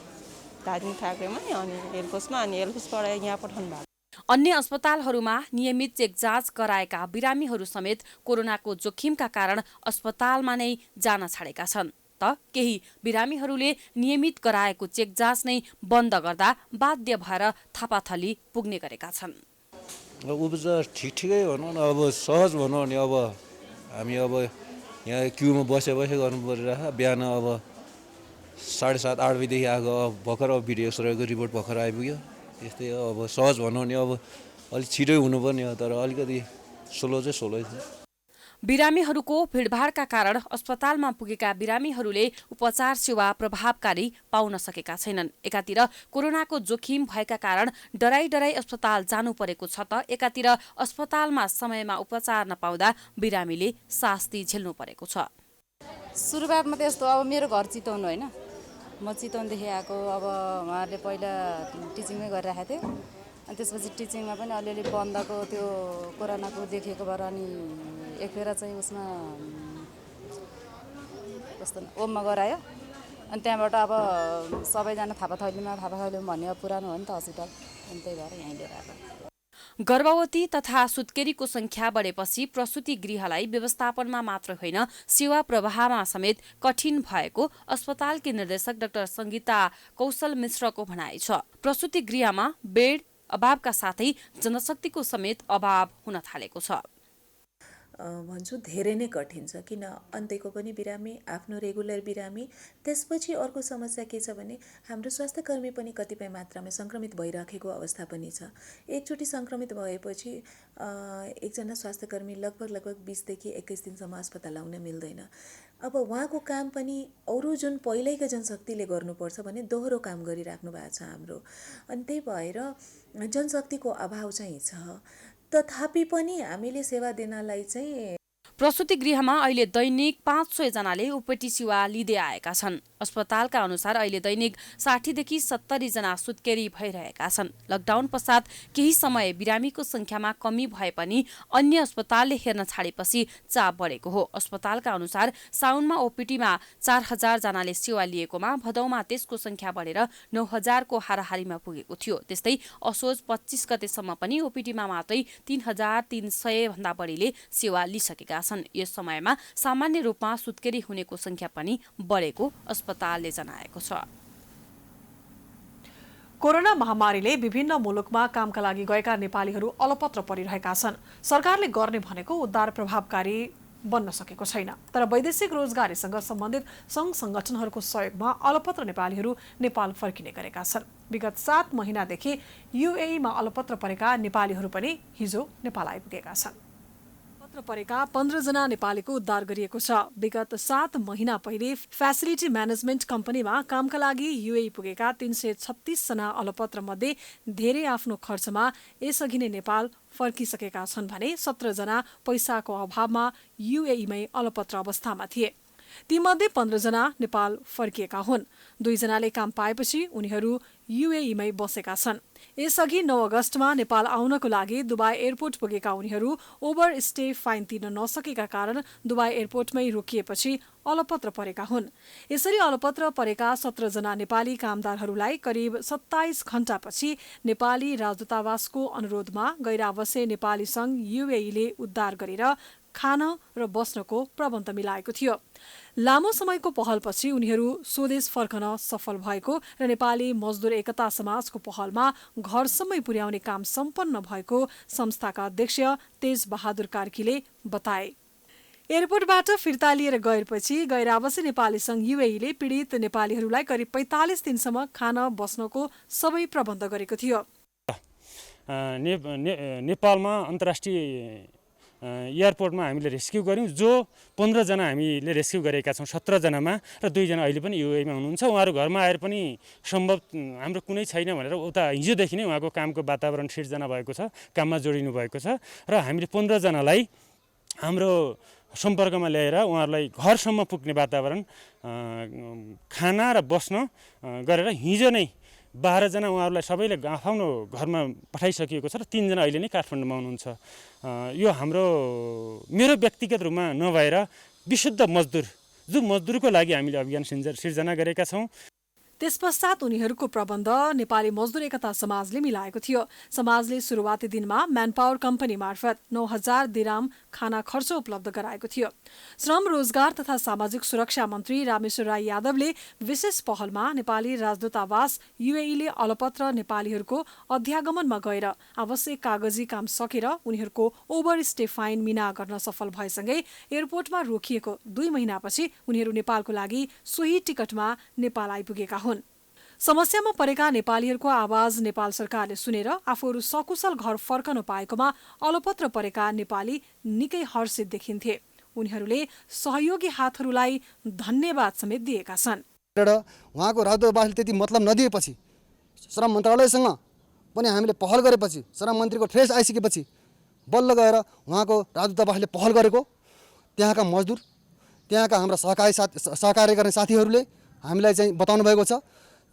Speaker 12: धादिङ थाकेमै, अनि हेलकोसमा, अनि हेलकोसबाट यहाँ पठाउनु भएको।
Speaker 4: अन्य अस्पतालहरूमा नियमित चेक जाँच गराएका बिरामीहरू समेत कोरोनाको जोखिमका कारण अस्पतालमा नै जान छाडेका छन्। त केही बिरामीहरूले नियमित गराएको चेक जाँच नै बन्द गर्दा बाध्य भएर थापाथली पुग्ने गरेका छन्।
Speaker 13: उपचार ठिकै भनौँ न, अब सहज भनौँ नि, अब हामी अब यहाँ क्युमा बसे गर्नु परिरहेको। बिहान अब 7:30-8 बजीदेखि आएको, भर्खर अब भिडियो एक्सरेको रिपोर्ट भर्खर आइपुग्यो। यस्तै हो, अब सहज भनौँ नि, अब अलिक छिटै हुनुपर्ने हो, तर अलिकति स्लो छ।
Speaker 4: बिरामीहरूको भिडभाडका कारण अस्पतालमा पुगेका बिरामीहरूले उपचार सेवा प्रभावकारी पाउन सकेका छैनन्। एकातिर कोरोनाको जोखिम भएका कारण डराई अस्पताल जानु परेको छ, त एकातिर अस्पतालमा समयमा उपचार नपाउँदा बिरामीले शास्ति झेल्नु परेको छ।
Speaker 14: सुरुवातमा त यस्तो, अब मेरो घर चितवन होइन, म चितवनदेखि आएको। अब उहाँहरूले पहिला टिचिङमै गरिरहेको थियो, अनि त्यसपछि टिचिङमा पनि अलिअलि बन्दको त्यो कोरोनाको देखेको भएर अनि एक फेर चाहिँ उसमा कस्तो ओममा गरायो। अनि त्यहाँबाट अब सबैजना थापाथलीमा भन्ने पुरानो हो नि त हस्पिटल, अनि त्यही भएर यहीँ लिएर आएको।
Speaker 4: गर्भवती तथा सुत्केरीको संख्या बढेपछि प्रसूति गृहलाई व्यवस्थापनमा मात्र होइन सेवा प्रवाहमा समेत कठिन भएको अस्पतालकी निर्देशक डाक्टर संगीता कौशल मिश्रको भनाइ छ। प्रसूति गृहमा बेड अभावका साथै जनशक्तिको समेत अभाव हुन थालेको छ।
Speaker 15: भन्छु धेरै नै कठिन छ, किन अन्त्यको पनि बिरामी, आफ्नो रेगुलर बिरामी। त्यसपछि अर्को समस्या के छ भने हाम्रो स्वास्थ्यकर्मी पनि कतिपय मात्रामा सङ्क्रमित भइराखेको अवस्था पनि छ। एकचोटि सङ्क्रमित भएपछि एकजना स्वास्थ्यकर्मी लगभग 20 देखि 21 दिनसम्म अस्पताल आउन मिल्दैन। अब उहाँको काम पनि अरू जुन पहिल्यैका जनशक्तिले गर्नुपर्छ भने दोहोरो काम गरिराख्नु भएको छ हाम्रो, अनि त्यही भएर जनशक्तिको अभाव चाहिँ छ। तथापि पनि हामीले सेवा दिनलाई चाहिँ
Speaker 4: प्रसूति गृहमा अहिले दैनिक 500 जनाले ओपीडी सेवा लिँदै आएका छन्। अस्पतालका अनुसार अहिले दैनिक 60 देखि 70 जना सुत्केरी भइरहेका छन्। लकडाउन पश्चात केही समय बिरामीको संख्यामा कमी भए पनि अन्य अस्पतालले हेर्न छाडेपछि चाप बढेको हो। अस्पतालका अनुसार साउनमा ओपीडीमा 4000 जनाले सेवा लिएकोमा भदौमा त्यसको संख्या बढेर 9000 को हाराहारीमा पुगेको थियो। त्यस्तै असोज 25 गतेसम्म पनि ओपीडीमा मात्रै 3300 भन्दा बढीले सेवा लिइसकेका छन्। यस समयमा सामान्य रूपमा सुत्केरी हुनेको संख्या पनि बढेको अस्पतालले जनाएको छ।
Speaker 2: कोरोना महामारीले विभिन्न मुलुकमा कामका लागि गएका नेपालीहरू अलपत्र परिरहेका छन्। सरकारले गर्ने भनेको उद्धार प्रभावकारी बन्न सकेको छैन। तर वैदेशिक रोजगारीसँग सम्बन्धित सङ्घ सङ्गठनहरूको सहयोगमा अलपत्र नेपालीहरू नेपाल फर्किने गरेका छन्। विगत 7 महिनादेखि युएईमा अलपत्र परेका नेपालीहरू पनि हिजो नेपाल आइपुगेका छन्। परेका 15 जना नेपालीको उद्धार गरिएको छ। विगत 7 महिना पहिले फ्यासिलिटी म्यानेजमेन्ट कम्पनीमा कामका लागि युएई पुगेका 336 जना अलपत्र मध्ये धेरै आफ्नो खर्चमा यसअघि नै नेपाल फर्किसकेका छन् भने 17 जना पैसाको अभावमा युएईमै अलपत्र अवस्थामा थिए। तीमध्ये 15 जना नेपाल फर्किएका हुन्। 2 जनाले काम पाएपछि उनीहरू युएईमै बसेका छन्। यसअघि 9 अगस्तमा नेपाल आउनको लागि दुबई एयरपोर्ट पुगेका उनीहरू ओभर स्टे फाइन तिर्न नसकेका कारण दुबई एयरपोर्टमै रोकिएपछि अलपत्र परेका हुन्। यसरी अलपत्र परेका 17 जना नेपाली कामदारहरूलाई करिब 27 घण्टापछि नेपाली राजदूतावासको अनुरोधमा गैर-आवासीय नेपाली सङ्घ युएईले उद्धार गरेर खान र बस्नको प्रबन्ध मिलाएको थियो। लामो समयको पहलपछि उनीहरू स्वदेश फर्कन सफल भएको र नेपाली मजदुर एकता समाजको पहलमा घरसम्मै पुर्याउने काम सम्पन्न भएको संस्थाका अध्यक्ष तेज बहादुर कार्कीले बताए। एयरपोर्टबाट फिर्ता लिएर गएपछि गैर-आवासीय नेपाली सङ्घ युएईले पीडित नेपालीहरूलाई करिब 45 दिनसम्म खान बस्नको सबै प्रबन्ध गरेको थियो।
Speaker 16: नेपालमा अन्तर्राष्ट्रिय एयरपोर्टमा हामीले रेस्क्यु गऱ्यौँ। जो 15 जना हामीले रेस्क्यु गरेका छौँ 17 जनामा र 2 जना अहिले पनि युएईमा हुनुहुन्छ। उहाँहरू घरमा आएर पनि सम्भव हाम्रो कुनै छैन भनेर उता हिजोदेखि नै उहाँको कामको वातावरण सिर्जना भएको छ, काममा जोडिनु भएको छ र हामीले 15 जनालाई हाम्रो सम्पर्कमा ल्याएर उहाँहरूलाई घरसम्म पुग्ने वातावरण, खाना र बस्न गरेर हिजो नै 12 जना उहाँहरूलाई सबैले आफ्नो घरमा पठाइसकिएको छ र 3 जना अहिले नै काठमाडौँमा हुनुहुन्छ। यो मेरो व्यक्तिगत रूपमा नभएर विशुद्ध मजदुर जो मजदुरको लागि हामीले अभियान सिर्जना गरेका छौँ।
Speaker 2: त्यसपश्चात उनीहरूको प्रबन्ध नेपाली मजदुर एकता समाजले मिलाएको थियो। समाजले सुरुवाती दिनमा म्यानपावर कम्पनी मार्फत 9000 दिराम खाना खर्च उपलब्ध गराएको थियो। श्रम रोजगार तथा सामाजिक सुरक्षा मन्त्री रामेश्वर राई यादवले विशेष पहलमा नेपाली राजदूतावास युएईले अलपत्र नेपालीहरूको अध्यागमनमा गएर आवश्यक कागजी काम सकेर उनीहरूको ओभर स्टे फाइन मिना गर्न सफल भएसँगै एयरपोर्टमा रोकिएको 2 महिनापछि उनीहरू नेपालको लागि सोही टिकटमा नेपाल आइपुगेका हुन्। समस्यामा परेका नेपालीहरूको आवाज नेपाल सरकारले सुनेर आफूहरू सकुशल घर फर्कन पाएकोमा अलपत्र परेका नेपाली निकै हर्षित देखिन्थे। उनीहरूले सहयोगी हातहरूलाई धन्यवाद समेत दिएका छन्।
Speaker 17: उहाँको राजदूतावासले त्यति मतलब नदिएपछि श्रम मन्त्रालयसँग पनि हामीले पहल गरेपछि श्रम मन्त्रीको ट्रेस आइसकेपछि बल्ल गएर उहाँको राजदूतावासले पहल गरेको त्यहाँका मजदुर, त्यहाँका हाम्रा सहकार्य गर्ने साथीहरूले हामीलाई चाहिँ बताउनु भएको छ।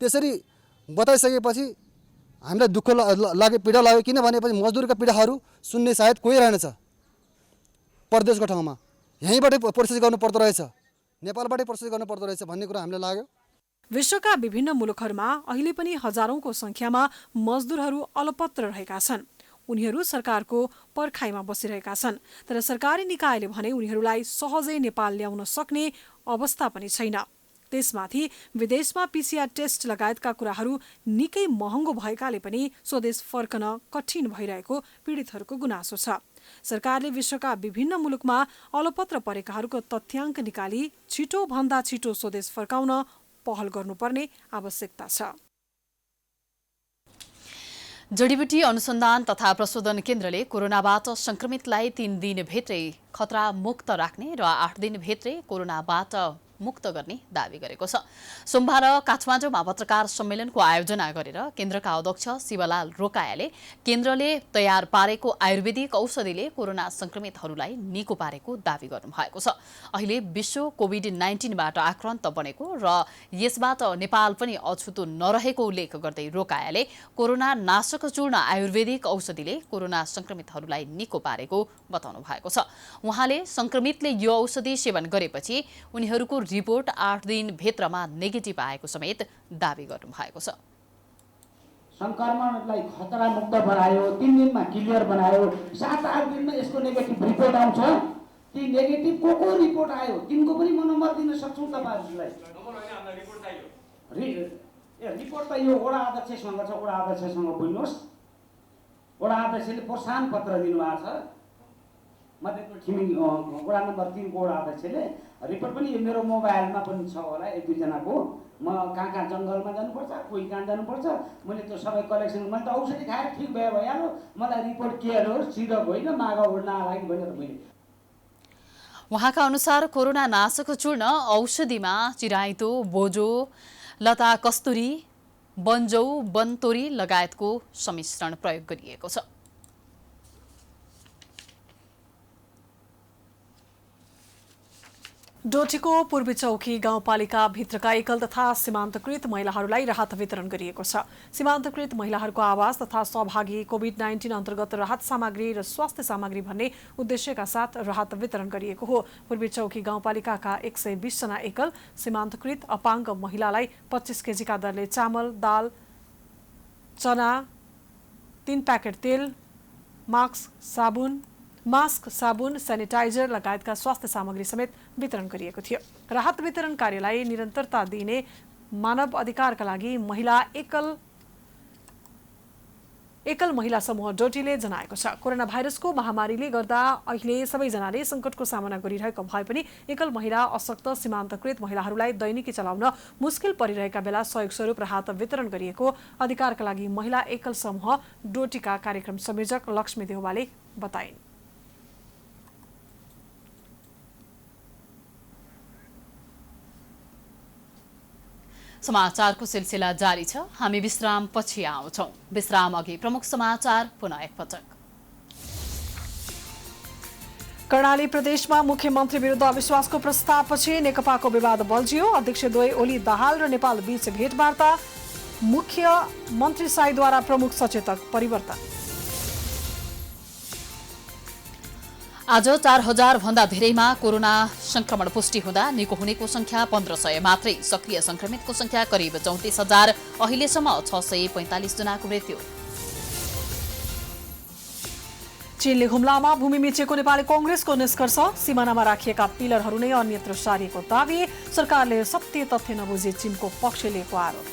Speaker 17: त्यसरी बताइसकेपछि हामीलाई दुःख लाग्यो, पीडा लाग्यो। किनभने मजदुरका पीडाहरू सुन्ने सायद कोही रहेनछ परदेशको ठाउँमा। यहीँबाटै प्रोसेस गर्नु पर्दो रहेछ, नेपालबाटै प्रोसेस गर्नु पर्दो रहेछ भन्ने कुरा हामीलाई लाग्यो।
Speaker 2: विश्वका विभिन्न मुलुकहरूमा अहिले पनि हजारौंको संख्यामा मजदुरहरू अलपत्र रहेका छन्। उनीहरू सरकारको पर्खाइमा बसिरहेका छन्। तर सरकारी निकायले भने उनीहरूलाई सहजै नेपाल ल्याउन सक्ने अवस्था पनि छैन। त्यसमाथि विदेशमा पीसीआर टेस्ट लगायतका कुराहरू निकै महँगो भएकाले पनि स्वदेश फर्कन कठिन भइरहेको पीडितहरूको गुनासो छ। सरकारले विश्वका विभिन्न मुलुकमा अलपत्र परेकाहरूको तथ्याङ्क निकाली छिटोभन्दा छिटो स्वदेश फर्काउन पहल गर्नुपर्ने आवश्यकता छ।
Speaker 1: जडीबुटी अनुसन्धान तथा प्रशोधन केन्द्रले कोरोनाबाट संक्रमितलाई 3 दिनभित्रै खतरा मुक्त राख्ने र 8 दिनभित्रै कोरोनाबाट मुक्त गर्ने दावी गरेको छ। सोमबार काठमाडौँमा पत्रकार सम्मेलनको आयोजना गरेर केन्द्रका अध्यक्ष शिवलाल रोकायाले केन्द्रले तयार पारेको आयुर्वेदिक औषधिले कोरोना संक्रमितहरूलाई निको पारेको दावी गर्नुभएको छ। अहिले विश्व कोभिड-19बाट आक्रान्त बनेको र यसबाट नेपाल पनि अछुतो नरहेको उल्लेख गर्दै रोकायाले कोरोना नाशक चूर्ण आयुर्वेदिक औषधिले कोरोना संक्रमितहरूलाई निको पारेको बताउनु भएको छ। उहाँले संक्रमितले यो औषधि सेवन गरेपछि उनीहरूको रिपोर्ट 8 दिनभित्रमा नेगेटिभ आएको समेत दावी गर्नुभएको छ।
Speaker 18: संक्रमणलाई खतरा मुक्त बनायो, 3 दिनमा क्लियर बनायो, 7-8 दिनमा यसको नेगेटिभ रिपोर्ट आउँछ। ती नेगेटिभ को रिपोर्ट आयो तिनको पनि म नम्बर दिन सक्छु तपाईहरुलाई। रिपोर्ट त यो वडा अध्यक्षसँग छ, वडा अध्यक्षसँग बुझ्नुहोस्। वडा अध्यक्षले प्रोत्साहन पत्र दिनुभएको छ। मध्येको छिमेकी वडा नम्बर 3 को वडा अध्यक्षले रिपोर्ट पनि यो मेरो मोबाइलमा पनि छ होला, एक दुईजनाको। म कहाँ जङ्गलमा जानुपर्छ, कोही कहाँ जानुपर्छ, मैले त्यो सबै कलेक्सन, मैले त औषधि खाएर ठिक भइहाल्यो, मलाई रिपोर्ट के हो, सिरप होइन, मागा उड्न लागि भनेर मैले।
Speaker 1: उहाँका अनुसार कोरोना नाशक चूर्ण औषधिमा चिराइतो, बोजो, लता कस्तुरी, बनजौ, बनतोरी लगायतको सम्मिश्रण प्रयोग गरिएको छ।
Speaker 2: डोटीको पूर्वी चौकी गाउँपालिका भित्रका एकल तथा सीमान्तकृत महिलाहरूलाई राहत वितरण गरिएको छ। सीमान्तकृत महिलाहरूको आवास तथा सहभागी कोभिड-19 अन्तर्गत राहत सामग्री र स्वास्थ्य सामग्री भन्ने उद्देश्यका साथ राहत वितरण गरिएको हो। पूर्वी चौकी गाउँपालिकाका 120 जना एकल सीमान्तकृत अपाङ्ग महिलालाई 25 केजीका दरले चामल, दाल, चना, 3 प्याकेट तेल, मास्क, साबुन, सेनिटाइजर लगायतका स्वास्थ्य सामग्री समेत वितरण गरिएको थियो। राहत वितरण कार्यलाई निरन्तरता दिने मानव अधिकारका लागि एकल महिला समूह डोटीले जनाएको छ। कोरोना भाइरसको महामारीले गर्दा अहिले सबैजनाले सङ्कटको सामना गरिरहेको भए पनि एकल महिला, अशक्त, सीमान्तकृत महिलाहरूलाई दैनिकी चलाउन मुस्किल परिरहेका बेला सहयोग स्वरूप राहत वितरण गरिएको अधिकारका लागि महिला एकल समूह डोटीका कार्यक्रम संयोजक लक्ष्मी देउवाले बताइन्।
Speaker 1: समाचारको सिलसिला जारी छ। हामी विश्राम पछि आउँछौं। विश्राम अघि प्रमुख समाचार पुनः एकपटक।
Speaker 2: कर्णाली प्रदेशमा मुख्यमन्त्री विरुद्ध अविश्वासको प्रस्तावपछि नेकपाको विवाद बल्झियो। अध्यक्ष द्वय ओली दाहाल र नेपाल बीच भेटवार्ता, मुख्यमन्त्री शाहीद्वारा प्रमुख सचेतक परिवर्तन।
Speaker 1: आज 4000 भन्दा धेरैमा कोरोना संक्रमण पुष्टि हुँदा निको हुनेको संख्या 1500 मात्रै। सक्रिय संक्रमितको संख्या करिब 34000। अहिलेसम्म 645 जनाको मृत्यु।
Speaker 2: चीनले हुम्लामा भूमि मिचेको नेपाली कांग्रेसको निष्कर्ष। सिमानामा राखिएका पिलरहरू नै अन्यत्र सारिएको दावी। सरकारले सत्य तथ्य नबुझी चीनको पक्ष लिएको आरोप।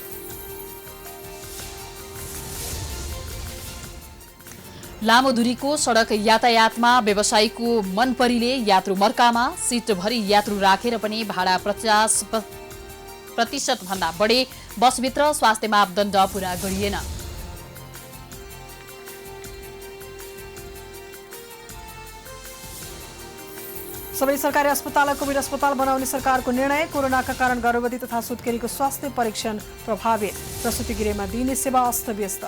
Speaker 1: लामो दूरीको सडक यातायातमा व्यवसायीको मनपरीले यात्रु मर्कामा। सिटभरि यात्रु राखेर पनि भाडा 50% भन्दा बढी। बसभित्र स्वास्थ्य मापदण्ड पूरा गरिएन।
Speaker 2: सबै सरकारी अस्पताललाई कोभिड अस्पताल बनाउने सरकारको निर्णय। कोरोनाका कारण गर्भवती तथा सुत्केरीको स्वास्थ्य परीक्षण प्रभावित। प्रसुति गृहमा दिइने सेवा अस्तव्यस्त।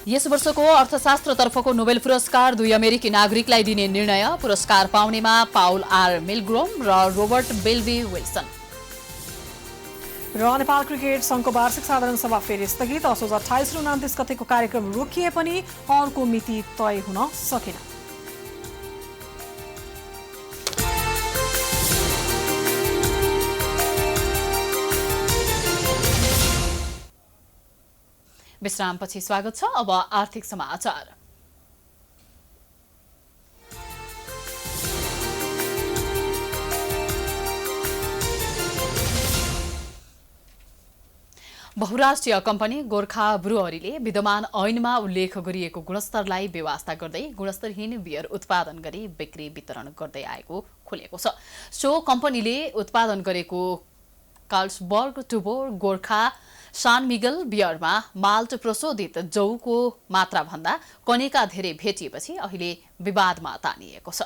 Speaker 1: यस वर्षको अर्थशास्त्रतर्फको नोबेल पुरस्कार 2 अमेरिकी नागरिकलाई दिने निर्णय। पुरस्कार पाउनेमा पाउल आर मिलग्रोम र रोबर्ट बेल्बी विल्सन।
Speaker 2: र नेपाल क्रिकेट संघको वार्षिक साधारण सभा फेरि स्थगित। असोज 28 र 29 गतेको कार्यक्रम रोकिए पनि अर्को मिति तय हुन सकेन।
Speaker 1: विश्रामपछि स्वागत छ। अब आर्थिक समाचार। बहुराष्ट्रिय कम्पनी गोर्खा ब्रुअरीले विद्यमान ऐनमा उल्लेख गरिएको गुणस्तरलाई बेवास्ता गर्दै गुणस्तरहीन बियर उत्पादन गरी बिक्री वितरण गर्दै आएको खुलेको छ। सो कम्पनीले उत्पादन गरेको कार्लसबर्ग टुबोर गोर्खा सान मिगल बियरमा माल्ट प्रशोधित जौको मात्रा भन्दा कनेका धेरै भेटिएपछि अहिले विवादमा तानिएको छ।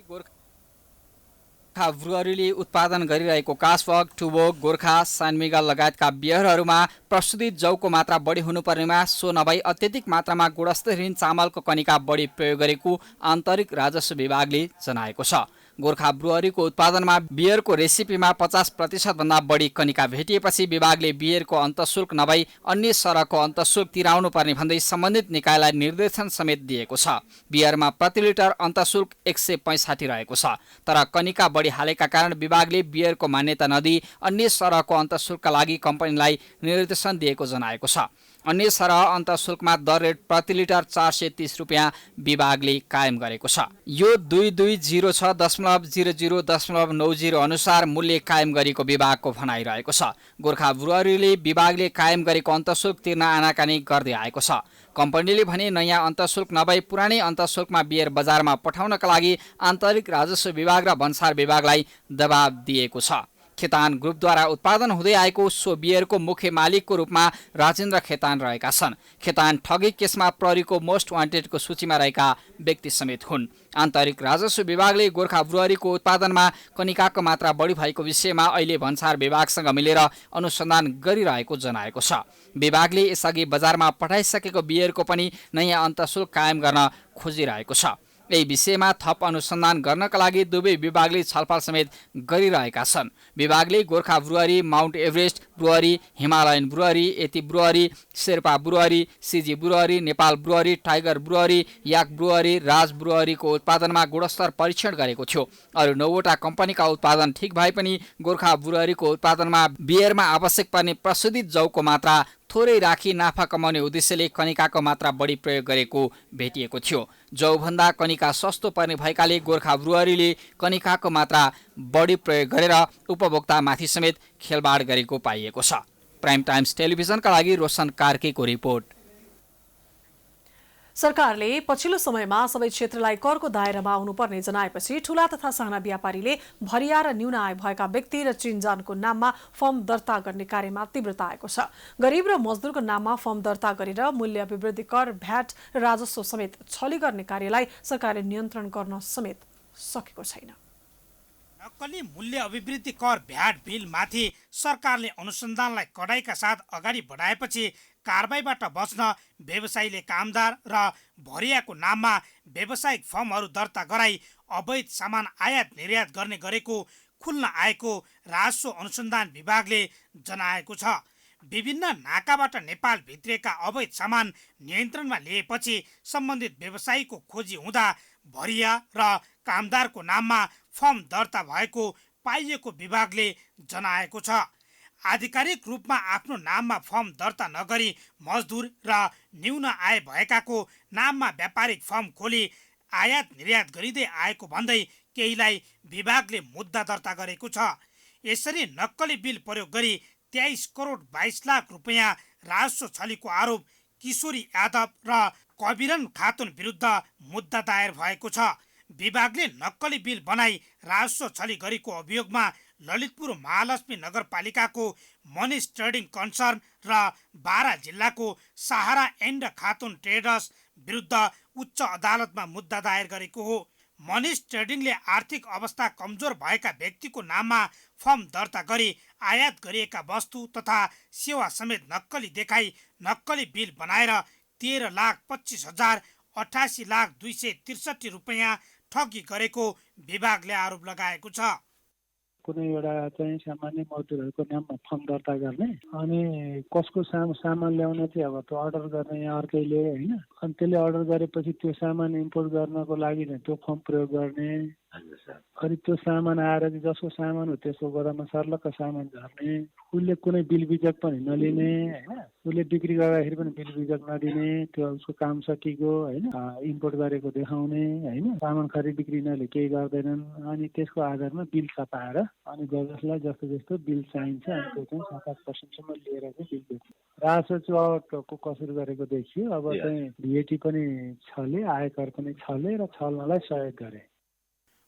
Speaker 19: गोर्खा ब्रुअरीले उत्पादन गरिरहेको कार्लसबर्ग टुबोर गोर्खा सान मिगल लगायतका बियरहरूमा प्रशोधित जौको मात्रा बढी हुनुपर्नेमा सो नभई अत्यधिक मात्रामा गुणस्तरहीन चामलको कनिका बढी प्रयोग गरेको आन्तरिक राजस्व विभागले जनाएको छ। गोर्खा ब्रुअरीको उत्पादनमा बियरको रेसिपीमा 50% भन्दा बढी कनिका भेटिएपछि विभागले बियरको अन्तःशुल्क नभई अन्य सरहको अन्तःशुल्क तिराउनु पर्ने भन्दै सम्बन्धित निकायलाई निर्देशन समेत दिएको छ। बियरमा प्रति लिटर अन्तःशुल्क 165 रहेको छ। तर कनिका बढी हालेका कारण विभागले बियरको मान्यता नदिई अन्य सरहको अन्तःशुल्कका लागि कम्पनीलाई निर्देशन दिएको जनाएको छ। अन्य सरह अन्तःशुल्कमा दर रेट प्रति लिटर 430 रुपियाँ विभागले कायम गरेको छ। यो 2206.00.90 अनुसार मूल्य कायम गरेको विभागको भनाइरहेको छ। गोर्खा ब्रुअरीले विभागले कायम गरेको अन्तःशुल्क तिर्न आनाकानी गर्दै आएको छ। कम्पनीले भने नयाँ अन्तःशुल्क नभई पुरानै अन्तःशुल्कमा बियर बजारमा पठाउनका लागि आन्तरिक राजस्व विभाग र भन्सार विभागलाई दबाब दिएको छ। खेतान ग्रुपद्वारा उत्पादन हुँदै आएको सो बियरको मुख्य मालिकको रूपमा राजेन्द्र खेतान रहेका छन्। खेतान ठगी केसमा प्रहरीको मोस्ट वान्टेडको सूचीमा रहेका व्यक्ति समेत हुन्। आन्तरिक राजस्व विभागले गोर्खा ब्रुअरीको उत्पादनमा कनिकाको मात्रा बढी भएको विषयमा अहिले भन्सार विभागसँग मिलेर अनुसन्धान गरिरहेको जनाएको छ। विभागले यसअघि बजारमा पठाइसकेको बियरको पनि नयाँ अन्तःशुल्क कायम गर्न खोजिरहेको छ। यही विषयमा थप अनुसन्धान गर्नका लागि दुवै विभागले छलफल समेत गरिरहेका छन्। विभागले Gorkha brewery, Mount Everest brewery, Himalayan brewery, Yeti brewery, Sherpa brewery, CG brewery, Nepal brewery, Tiger brewery, yak brewery, Raj ब्रुअरीको उत्पादनमा गुणस्तर परीक्षण गरेको थियो। अरू 9वटा कम्पनीका उत्पादन ठिक भए पनि गोर्खा ब्रुअरीको उत्पादनमा बियरमा आवश्यक पर्ने प्रशोधित जौको मात्रा थोरै राखी नाफा कमाउने उद्देश्यले कनिकाको मात्रा बढी प्रयोग गरेको भेटिएको थियो। जौभन्दा कनिका सस्तो पर्ने भएकाले गोर्खा ब्रुअरीले कनिकाको मात्रा बढी प्रयोग गरेर उपभोक्तामाथि समेत खेलबाड गरेको पाइएको छ। प्राइम टाइम्स टेलिभिजनका लागि रोशन कार्कीको रिपोर्ट।
Speaker 2: सरकारले पछिल्लो समयमा सबै क्षेत्रलाई करको दायरामा आउनुपर्ने जनाएपछि ठूला तथा साना व्यापारीले भरिया र न्यून आय भएका व्यक्ति र चिनजानको नाममा फर्म दर्ता गर्ने कार्यमा तीव्रता आएको छ। गरिब र मजदुरको नाममा फर्म दर्ता गरेर मूल्य अभिवृद्धि कर, भ्याट र राजस्व समेत छली गर्ने कार्यलाई सरकारले नियन्त्रण गर्न समेत सकेको छैन।
Speaker 6: नक्कली मूल्य अभिवृद्धि कर भ्याट बिलमाथि सरकारले अनुसन्धानलाई कडाइका साथ अगाडि बढाएपछि कारबाहीबाट बच्न व्यवसायीले कामदार र भरियाको नाममा व्यावसायिक फर्महरू दर्ता गराई अवैध सामान आयात निर्यात गर्ने गरेको खुल्न आएको राजस्व अनुसन्धान विभागले जनाएको छ। विभिन्न नाकाबाट नेपाल भित्रिएका अवैध सामान नियन्त्रणमा लिएपछि सम्बन्धित व्यवसायीको खोजी हुँदा भरिया र कामदारको नाममा फर्म दर्ता भएको पाइएको विभागले जनाएको छ। आधिकारिक रूपमा आफ्नो नाममा फर्म दर्ता नगरी मजदुर र न्यून आय भएकाको नाममा व्यापारिक फर्म खोली आयात निर्यात गरिँदै आएको भन्दै केहीलाई विभागले मुद्दा दर्ता गरेको छ। यसरी नक्कली बिल प्रयोग गरी 23 करोड 22 लाख रुपियाँ राजस्व छलीको आरोप किशोरी यादव र कबिरन खातुन विरुद्ध मुद्दा दायर भएको छ। विभागले नक्कली बिल बनाई राजस्व छली गरेको अभियोगमा ललितपुर महालक्ष्मी नगरपालिकाको मनिष ट्रेडिङ कन्सर्न र बारा जिल्लाको सहारा एन्ड खातुन ट्रेडर्स विरुद्ध उच्च अदालतमा मुद्दा दायर गरेको हो। मनिष ट्रेडिङले आर्थिक अवस्था कमजोर भएका व्यक्तिको नाममा फर्म दर्ता गरी आयात गरिएका वस्तु तथा सेवा समेत नक्कली देखाई नक्कली बिल बनाएर 13,25,088,263 रुपियाँ ठगी गरेको विभागले आरोप लगाएको छ।
Speaker 20: कुनै एउटा चाहिँ सामान्य मजदुरहरूको नाममा फर्म दर्ता गर्ने अनि कसको सामान ल्याउन चाहिँ अब त्यो अर्डर गर्ने यहाँ अर्कैले होइन, अनि त्यसले अर्डर गरेपछि त्यो सामान इम्पोर्ट गर्नको लागि त्यो फर्म प्रयोग गर्ने, अनि त्यो सामान आएर चाहिँ जसको सामान हो त्यसको गोदाममा सर्लक्क सामान झर्ने, उसले कुनै बिल बिजक पनि नलिने होइन, उसले बिक्री गर्दाखेरि पनि बिल बिजक नदिने, त्यो उसको काम सकिएको होइन, इम्पोर्ट गरेको देखाउने होइन, सामान खरिद बिक्री नले केही गर्दैनन्, अनि त्यसको आधारमा बिल छपाएर अनि जसलाई जस्तो जस्तो बिल चाहिन्छ अनि त्यो चाहिँ 7-8% लिएर चाहिँ बिल बेच्छ। राजस्व चौटको कसुर गरेको देखियो। अब चाहिँ भिएटी पनि छले, आयकर पनि छले र छल्नलाई सहयोग गरे।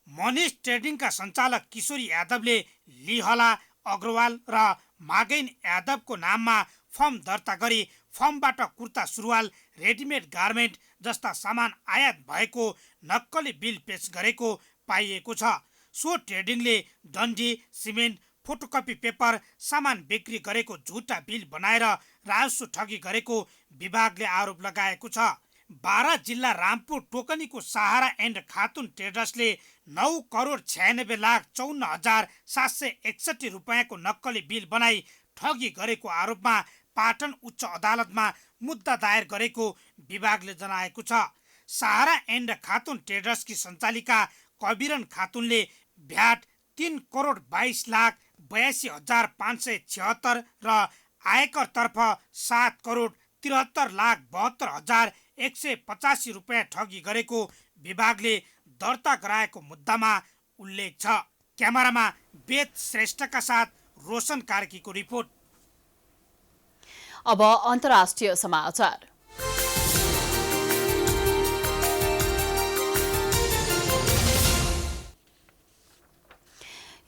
Speaker 6: मनिष ट्रेडिङका सञ्चालक किशोरी यादवले लिहला अग्रवाल र मागैन यादवको नाममा फर्म दर्ता गरी फर्मबाट कुर्ता सुरुवाल, रेडिमेड गार्मेन्ट जस्ता सामान आयात भएको नक्कली बिल पेश गरेको पाइएको छ। सो ट्रेडिङले डन्डी, सिमेन्ट, फोटोकपी पेपर सामान बिक्री गरेको झुटा बिल बनाएर राजस्व ठगी गरेको विभागले आरोप लगाएको छ। बारा जिल्ला रामपुर टोकनीको सहारा एन्ड खातुन ट्रेडर्सले 9,96,54,761 रुपियाँको नक्कली बिल बनाई ठगी गरेको आरोपमा पाटन उच्च अदालतमा मुद्दा दायर गरेको विभागले जनाएको छ। सहारा एन्ड खातुन ट्रेडर्सकी सञ्चालिका कबिरन खातुनले भ्याट 3,22,82,576 र आयकरतर्फ 7,83,000 73,72,185 रुपियाँ ठगी गरेको विभागले दर्ता गराएको मुद्दामा उल्लेख छ। क्यामेरामा वेद श्रेष्ठका साथ रोशन कार्कीको रिपोर्ट।
Speaker 1: अब अन्तर्राष्ट्रिय समाचार।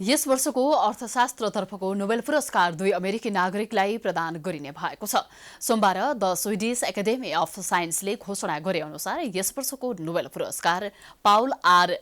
Speaker 1: यस वर्षको अर्थशास्त्रतर्फको नोबेल पुरस्कार 2 अमेरिकी नागरिकलाई प्रदान गरिने भएको छ। सोमबार द स्विडिश एकाडेमी अफ साइन्सले घोषणा गरे अनुसार यस वर्षको नोबेल पुरस्कार पाउल आर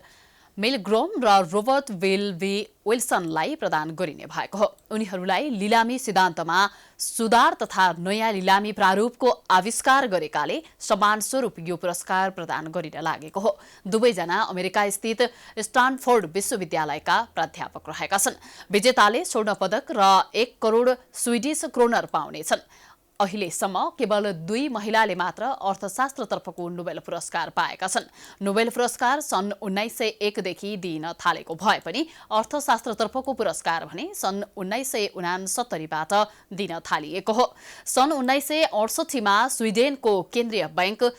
Speaker 1: मिलग्रोम र रोबर्ट विल्सनलाई प्रदान गरिने भएको हो। उनीहरूलाई लिलामी सिद्धान्तमा सुधार तथा नयाँ लिलामी प्रारूपको आविष्कार गरेकाले सम्मान स्वरूप यो पुरस्कार प्रदान गरिन लागेको हो। दुवैजना अमेरिका स्थित स्टानफोर्ड विश्वविद्यालयका प्राध्यापक रहेका छन्। विजेताले स्वर्ण पदक र 1 करोड स्विडिश क्रोनर पाउनेछन्। अहिलेसम्म केवल 2 महिलाले मात्र अर्थशास्त्रतर्फको नोबेल पुरस्कार पाएका छन्। नोबेल पुरस्कार सन् 1901 देखि दिन थालेको भए पनि अर्थशास्त्रतर्फको पुरस्कार भने सन् 1969 बाट दिन थालिएको हो। सन् 1968 मा स्विडेनको केन्द्रीय बैंक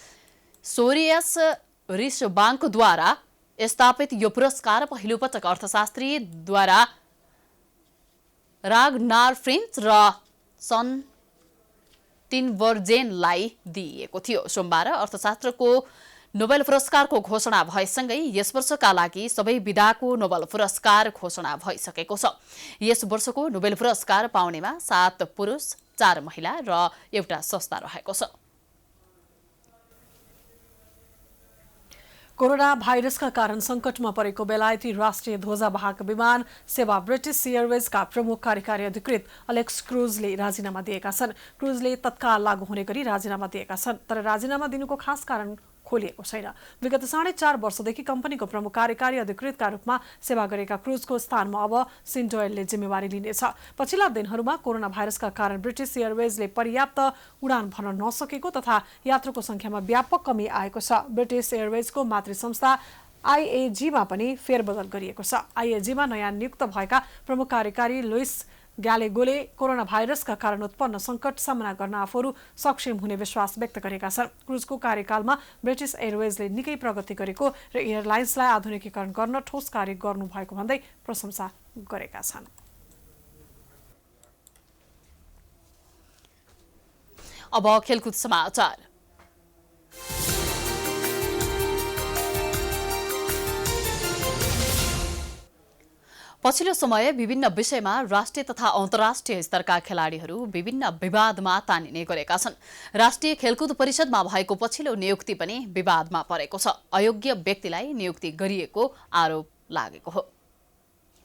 Speaker 1: सोरियस रिसबाङ्कद्वारा स्थापित यो पुरस्कार पहिलो पटक अर्थशास्त्रीद्वारा राग्नार फ्रिन्च र सन् तिनबर्जेनलाई दिइएको थियो। सोमबार अर्थशास्त्रको नोबेल पुरस्कारको घोषणा भएसँगै यस वर्षका लागि सबै विधाको नोबेल पुरस्कार घोषणा भइसकेको छ। यस वर्षको नोबेल पुरस्कार पाउनेमा 7 पुरुष, 4 महिला र एउटा संस्था रहेको छ।
Speaker 2: कोरोना भाइरसका कारण संकटमा परेको बेलायती राष्ट्रिय ध्वजावाहक विमान सेवा ब्रिटिश एयरवेजका प्रमुख कार्यकारी अधिकृत अलेक्स क्रुजले राजीनामा दिएका छन्। क्रुजले तत्काल लागू हुने गरी राजीनामा दिएका छन्, तर राजीनामा दिनुको खास कारण खोलिएको छैन। विगत 4.5 वर्षदेखि कम्पनीको प्रमुख कार्यकारी अधिकृतका रूपमा सेवा गरेका क्रुजको स्थानमा अब सिन्डोयलले जिम्मेवारी लिनेछ। पछिल्ला दिनहरूमा कोरोना भाइरसका कारण ब्रिटिश एयरवेजले पर्याप्त उडान भर्न नसकेको तथा यात्रुको संख्यामा व्यापक कमी आएको छ। ब्रिटिश एयरवेजको मातृ संस्था आईएजीमा पनि फेरबदल गरिएको छ। आईएजीमा नयाँ नियुक्त भएका प्रमुख कार्यकारी लुइस ग्यालेगोले कोरोना भाइरसका कारण उत्पन्न संकट सामना गर्न आफूहरू सक्षम हुने विश्वास व्यक्त गरेका छन्। क्रुजको कार्यकालमा ब्रिटिश एयरवेजले निकै प्रगति गरेको र एयरलाइन्सलाई आधुनिकीकरण गर्न ठोस कार्य गर्नुभएको भन्दै प्रशंसा गरेका छन्।
Speaker 1: अब खेलकुद समाचार। पछिल्लो समय विभिन्न विषयमा राष्ट्रिय तथा अन्तर्राष्ट्रिय स्तरका खेलाडीहरू विभिन्न विवादमा तानिने गरेका छन्। राष्ट्रिय खेलकुद परिषदमा भएको पछिल्लो नियुक्ति पनि विवादमा परेको छ। अयोग्य व्यक्तिलाई नियुक्ति गरिएको आरोप लागेको हो।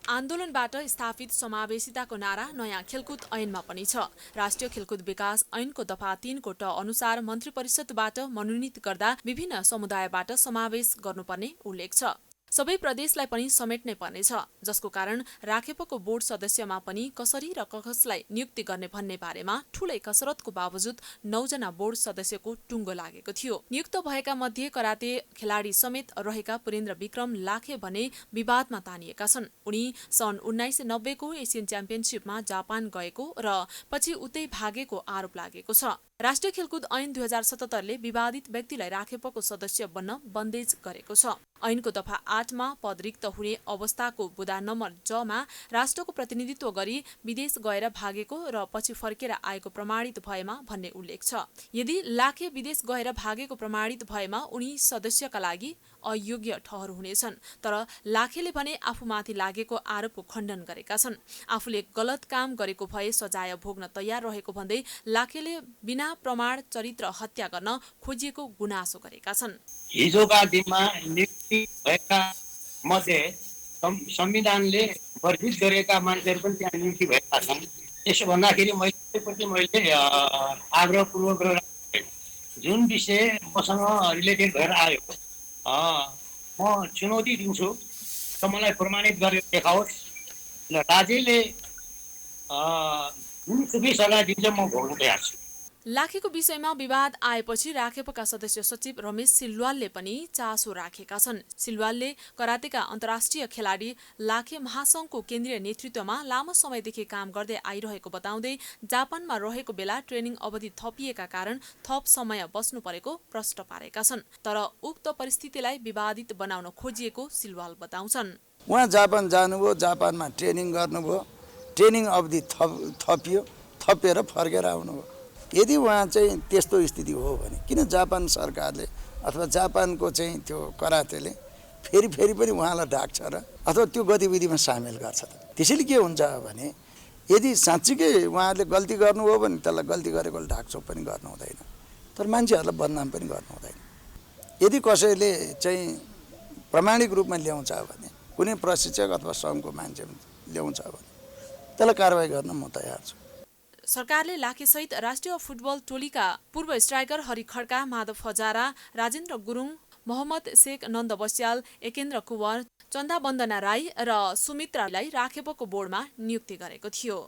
Speaker 21: आन्दोलनबाट स्थापित समावेशिताको नारा नयाँ खेलकुद ऐनमा पनि छ। राष्ट्रिय खेलकुद विकास ऐनको दफा 3 को ट अनुसार मन्त्री परिषदबाट मनोनित गर्दा विभिन्न समुदायबाट समावेश गर्नुपर्ने उल्लेख छ। सबै प्रदेशलाई पनि समेट्नै पर्नेछ, जसको कारण राखेपको बोर्ड सदस्यमा पनि कसरी र कसलाई नियुक्ति गर्ने भन्ने बारेमा ठूलै कसरतको बावजुद 9 जना बोर्ड सदस्यको टुङ्गो लागेको थियो। नियुक्त भएका मध्ये कराते खेलाडी समेत रहेका पुरेन्द्र विक्रम लाखे भने विवादमा तानिएका छन्। उनी सन् 1990 को एसियन च्याम्पियनशिपमा जापान गएको र पछि उतै भागेको आरोप लागेको छ। राष्ट्रिय खेलकुद ऐन 2077 ले विवादित व्यक्तिलाई राखेपको सदस्य बन्न बन्देज गरेको छ। ऐनको दफा 8 मा पद रिक्त हुने अवस्थाको बुदा नम्बर ज मा राष्ट्रको प्रतिनिधित्व गरी विदेश गएर भागेको र पछि फर्केर आएको प्रमाणित भएमा भन्ने उल्लेख छ। यदि लाखे विदेश गएर भागेको प्रमाणित भएमा उनी सदस्यका लागि अयोग्य ठहर हुनेछन्। तर लाखेले भने आफूमाथि लागेको आरोपको खण्डन गरेका छन्। आफूले गलत काम गरेको भए सजाय भोग्न तयार रहेको भन्दै लाखेले बिना प्रमाण चरित्र हत्या गर्न खोजिएको गुनासो गरेका छन्।
Speaker 22: हिजोका दिनमा नियुक्ति भएका मध्ये संविधानले वर्णित गरेका मान्छेहरू पनि त्यहाँ नियुक्ति भएका छन्। यसो भन्दाखेरि मैले आग्रहपूर्वक जुन विषय मसँग रिलेटेड भएर आयो म चुनौती दिन्छु त मलाई प्रमाणित गरेर देखाओस्। र राज्यले जुन सुकै सल्लाह दिन्छ म भोग्न तयार छु।
Speaker 21: लाखेको विषयमा विवाद आएपछि राखेपका सदस्य सचिव रमेश सिलवालले पनि चासो राखेका छन्। सिलवालले करातेका अन्तर्राष्ट्रिय खेलाडी लाखे महासंघको केन्द्रीय नेतृत्वमा लामो समयदेखि काम गर्दै आइरहेको बताउँदै जापानमा रहेको बेला ट्रेनिङ अवधि थपिएका कारण थप समय बस्नु परेको प्रश्न पारेका छन्। तर उक्त परिस्थितिलाई विवादित बनाउन खोजिएको सिलवाल बताउँछन्।
Speaker 3: उहाँ जापान जानुभयो, जापानमा ट्रेनिङ गर्नुभयो, ट्रेनिङ अवधि थपिएर फर्केर आउनुभयो। यदि उहाँ चाहिँ त्यस्तो स्थिति हो भने किन जापान सरकारले अथवा जापानको चाहिँ त्यो करातेले फेरि पनि उहाँलाई ढाक्छ र अथवा त्यो गतिविधिमा सामेल गर्छ त? त्यसैले के हुन्छ भने यदि साँच्चीकै उहाँहरूले गल्ती गर्नुभयो भने त्यसलाई गल्ती गरेकोले ढाकछोप पनि गर्नु हुँदैन, तर मान्छेहरूलाई बदनाम पनि गर्नु हुँदैन। यदि कसैले चाहिँ प्रामाणिक रूपमा ल्याउँछ भने, कुनै प्रशिक्षक अथवा सङ्घको मान्छे ल्याउँछ भने त्यसलाई कारवाही गर्न म तयार छु।
Speaker 21: सरकारले लाखेसहित राष्ट्रिय फुटबल टोलीका पूर्व स्ट्राइकर हरि खड्का, माधव हजारा, राजेन्द्र गुरुङ, मोहम्मद शेख, नन्द बस्याल, एकेन्द्र कुँवर, चन्दा वन्दना राई र सुमित्रालाई राखेपको बोर्डमा नियुक्ति गरेको थियो।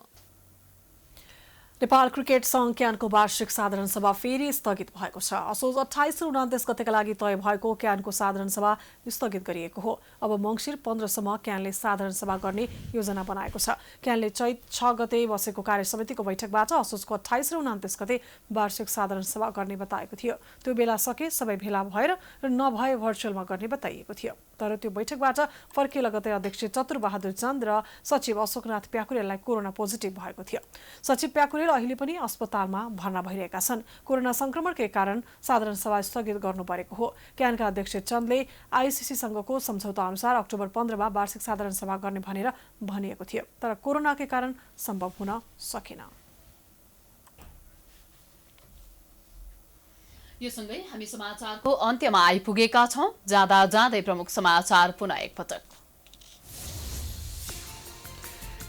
Speaker 2: नेपाल क्रिकेट संघ क्यानको वार्षिक साधारण सभा फेरि स्थगित भएको छ। असोज 28 र 29 गतेका लागि तय भएको क्यानको साधारण सभा स्थगित गरिएको हो। अब मङ्सिर 15 सम्म क्यानले साधारण सभा गर्ने योजना बनाएको छ। क्यानले चैत 6 गते बसेको कार्य समितिको बैठकबाट असोजको 28 र 29 गते वार्षिक साधारण सभा गर्ने बताएको थियो। त्यो बेला सके सबै भेला भएर र नभए भर्चुअलमा गर्ने बताइएको थियो। तर त्यो बैठकबाट फर्के लगतै अध्यक्ष चतुरबहादुर चन्द र सचिव अशोकनाथ प्याकुरेललाई कोरोना पोजिटिभ भएको थियो। सचिव प्याकुरेल अहिले पनि अस्पतालमा भर्ना भइरहेका छन्। कोरोना संक्रमणकै कारण साधारण सभा स्थगित गर्नु परेको हो। क्यानका अध्यक्ष चन्दले आइसिसीसँगको सम्झौता अनुसार अक्टोबर 15 मा वार्षिक साधारण सभा गर्ने भनेर भनिएको थियो, तर कोरोनाकै कारण सम्भव हुन सकेन।
Speaker 1: यो सँगै हामी समाचारको अन्त्यमा आइपुगेका छौं। जाँदा जाँदै प्रमुख समाचार पुनः एकपटक।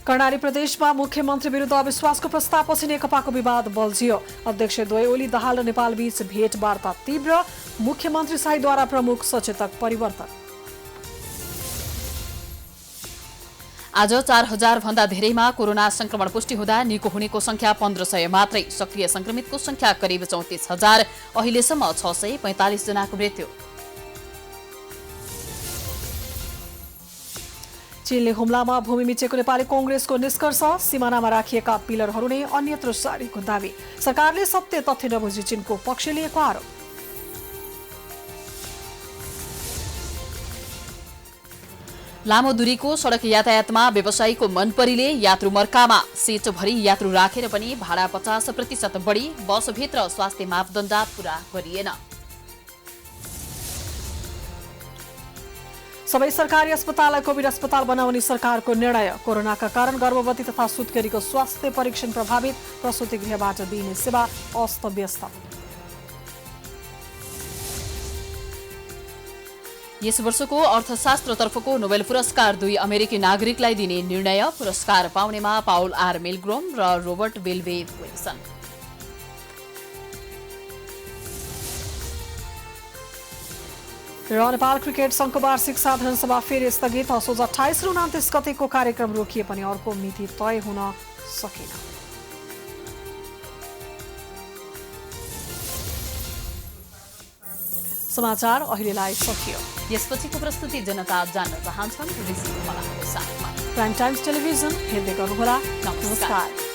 Speaker 2: कर्णाली प्रदेशमा मुख्यमन्त्री विरुद्ध अविश्वासको प्रस्तावपछि नेकपाको विवाद बल्झियो। अध्यक्ष द्वय ओली दाहाल र नेपाल बीच भेटवार्ता तीव्र। मुख्यमन्त्री शाहीद्वारा प्रमुख सचेतक परिवर्तन।
Speaker 1: आज 4000 भन्दा धेरैमा कोरोना संक्रमण पुष्टि हुँदा निको हुनेको संख्या 1500 मात्रै। सक्रिय संक्रमितको संख्या करिब 34000। अहिलेसम्म 645 जनाको मृत्यु।
Speaker 2: चीनले हुम्लामा भूमि मिचेको नेपाली कांग्रेसको निष्कर्ष। सिमानामा राखिएका पिलरहरू नै अन्यत्र सारेको दावी। सरकारले सत्य तथ्य नबुझी चीनको पक्ष लिएको आरोप।
Speaker 1: लामो दूरीको सडक यातायातमा व्यवसायीको मनपरीले यात्रु मर्कामा। सीटभरि यात्रु राखेर पनि भाडा 50% बढी। बसभित्र स्वास्थ्य मापदण्ड पूरा गरिएन।
Speaker 2: सबै सरकारी अस्पताललाई कोभिड अस्पताल बनाउने सरकारको निर्णय। कोरोनाका कारण गर्भवती तथा सुत्केरीको स्वास्थ्य परीक्षण प्रभावित। प्रसूति गृहबाट दिइने सेवा अस्तव्यस्त।
Speaker 1: यस वर्षको अर्थशास्त्रतर्फको नोबेल पुरस्कार 2 अमेरिकी नागरिकलाई दिने निर्णय। पुरस्कार पाउनेमा पाउल आर मिलग्रोम र रोबर्ट बिल्बे विल्सन।
Speaker 2: र नेपाल क्रिकेट संघको वार्षिक साधारण सभा फेरि स्थगित। असोज 28 र 29 गतेको कार्यक्रम रोकिए पनि अर्को मिति तय हुन सकेन। समाचार अहिलेलाई सकियो।
Speaker 1: यसपछिको प्रस्तुति जनता जान्न चाहन्छन् ऋषि कुमारको साथमा।
Speaker 2: प्राइम टाइम्स टेलिभिजन हेर्दै गर्नुहोला। नमस्कार।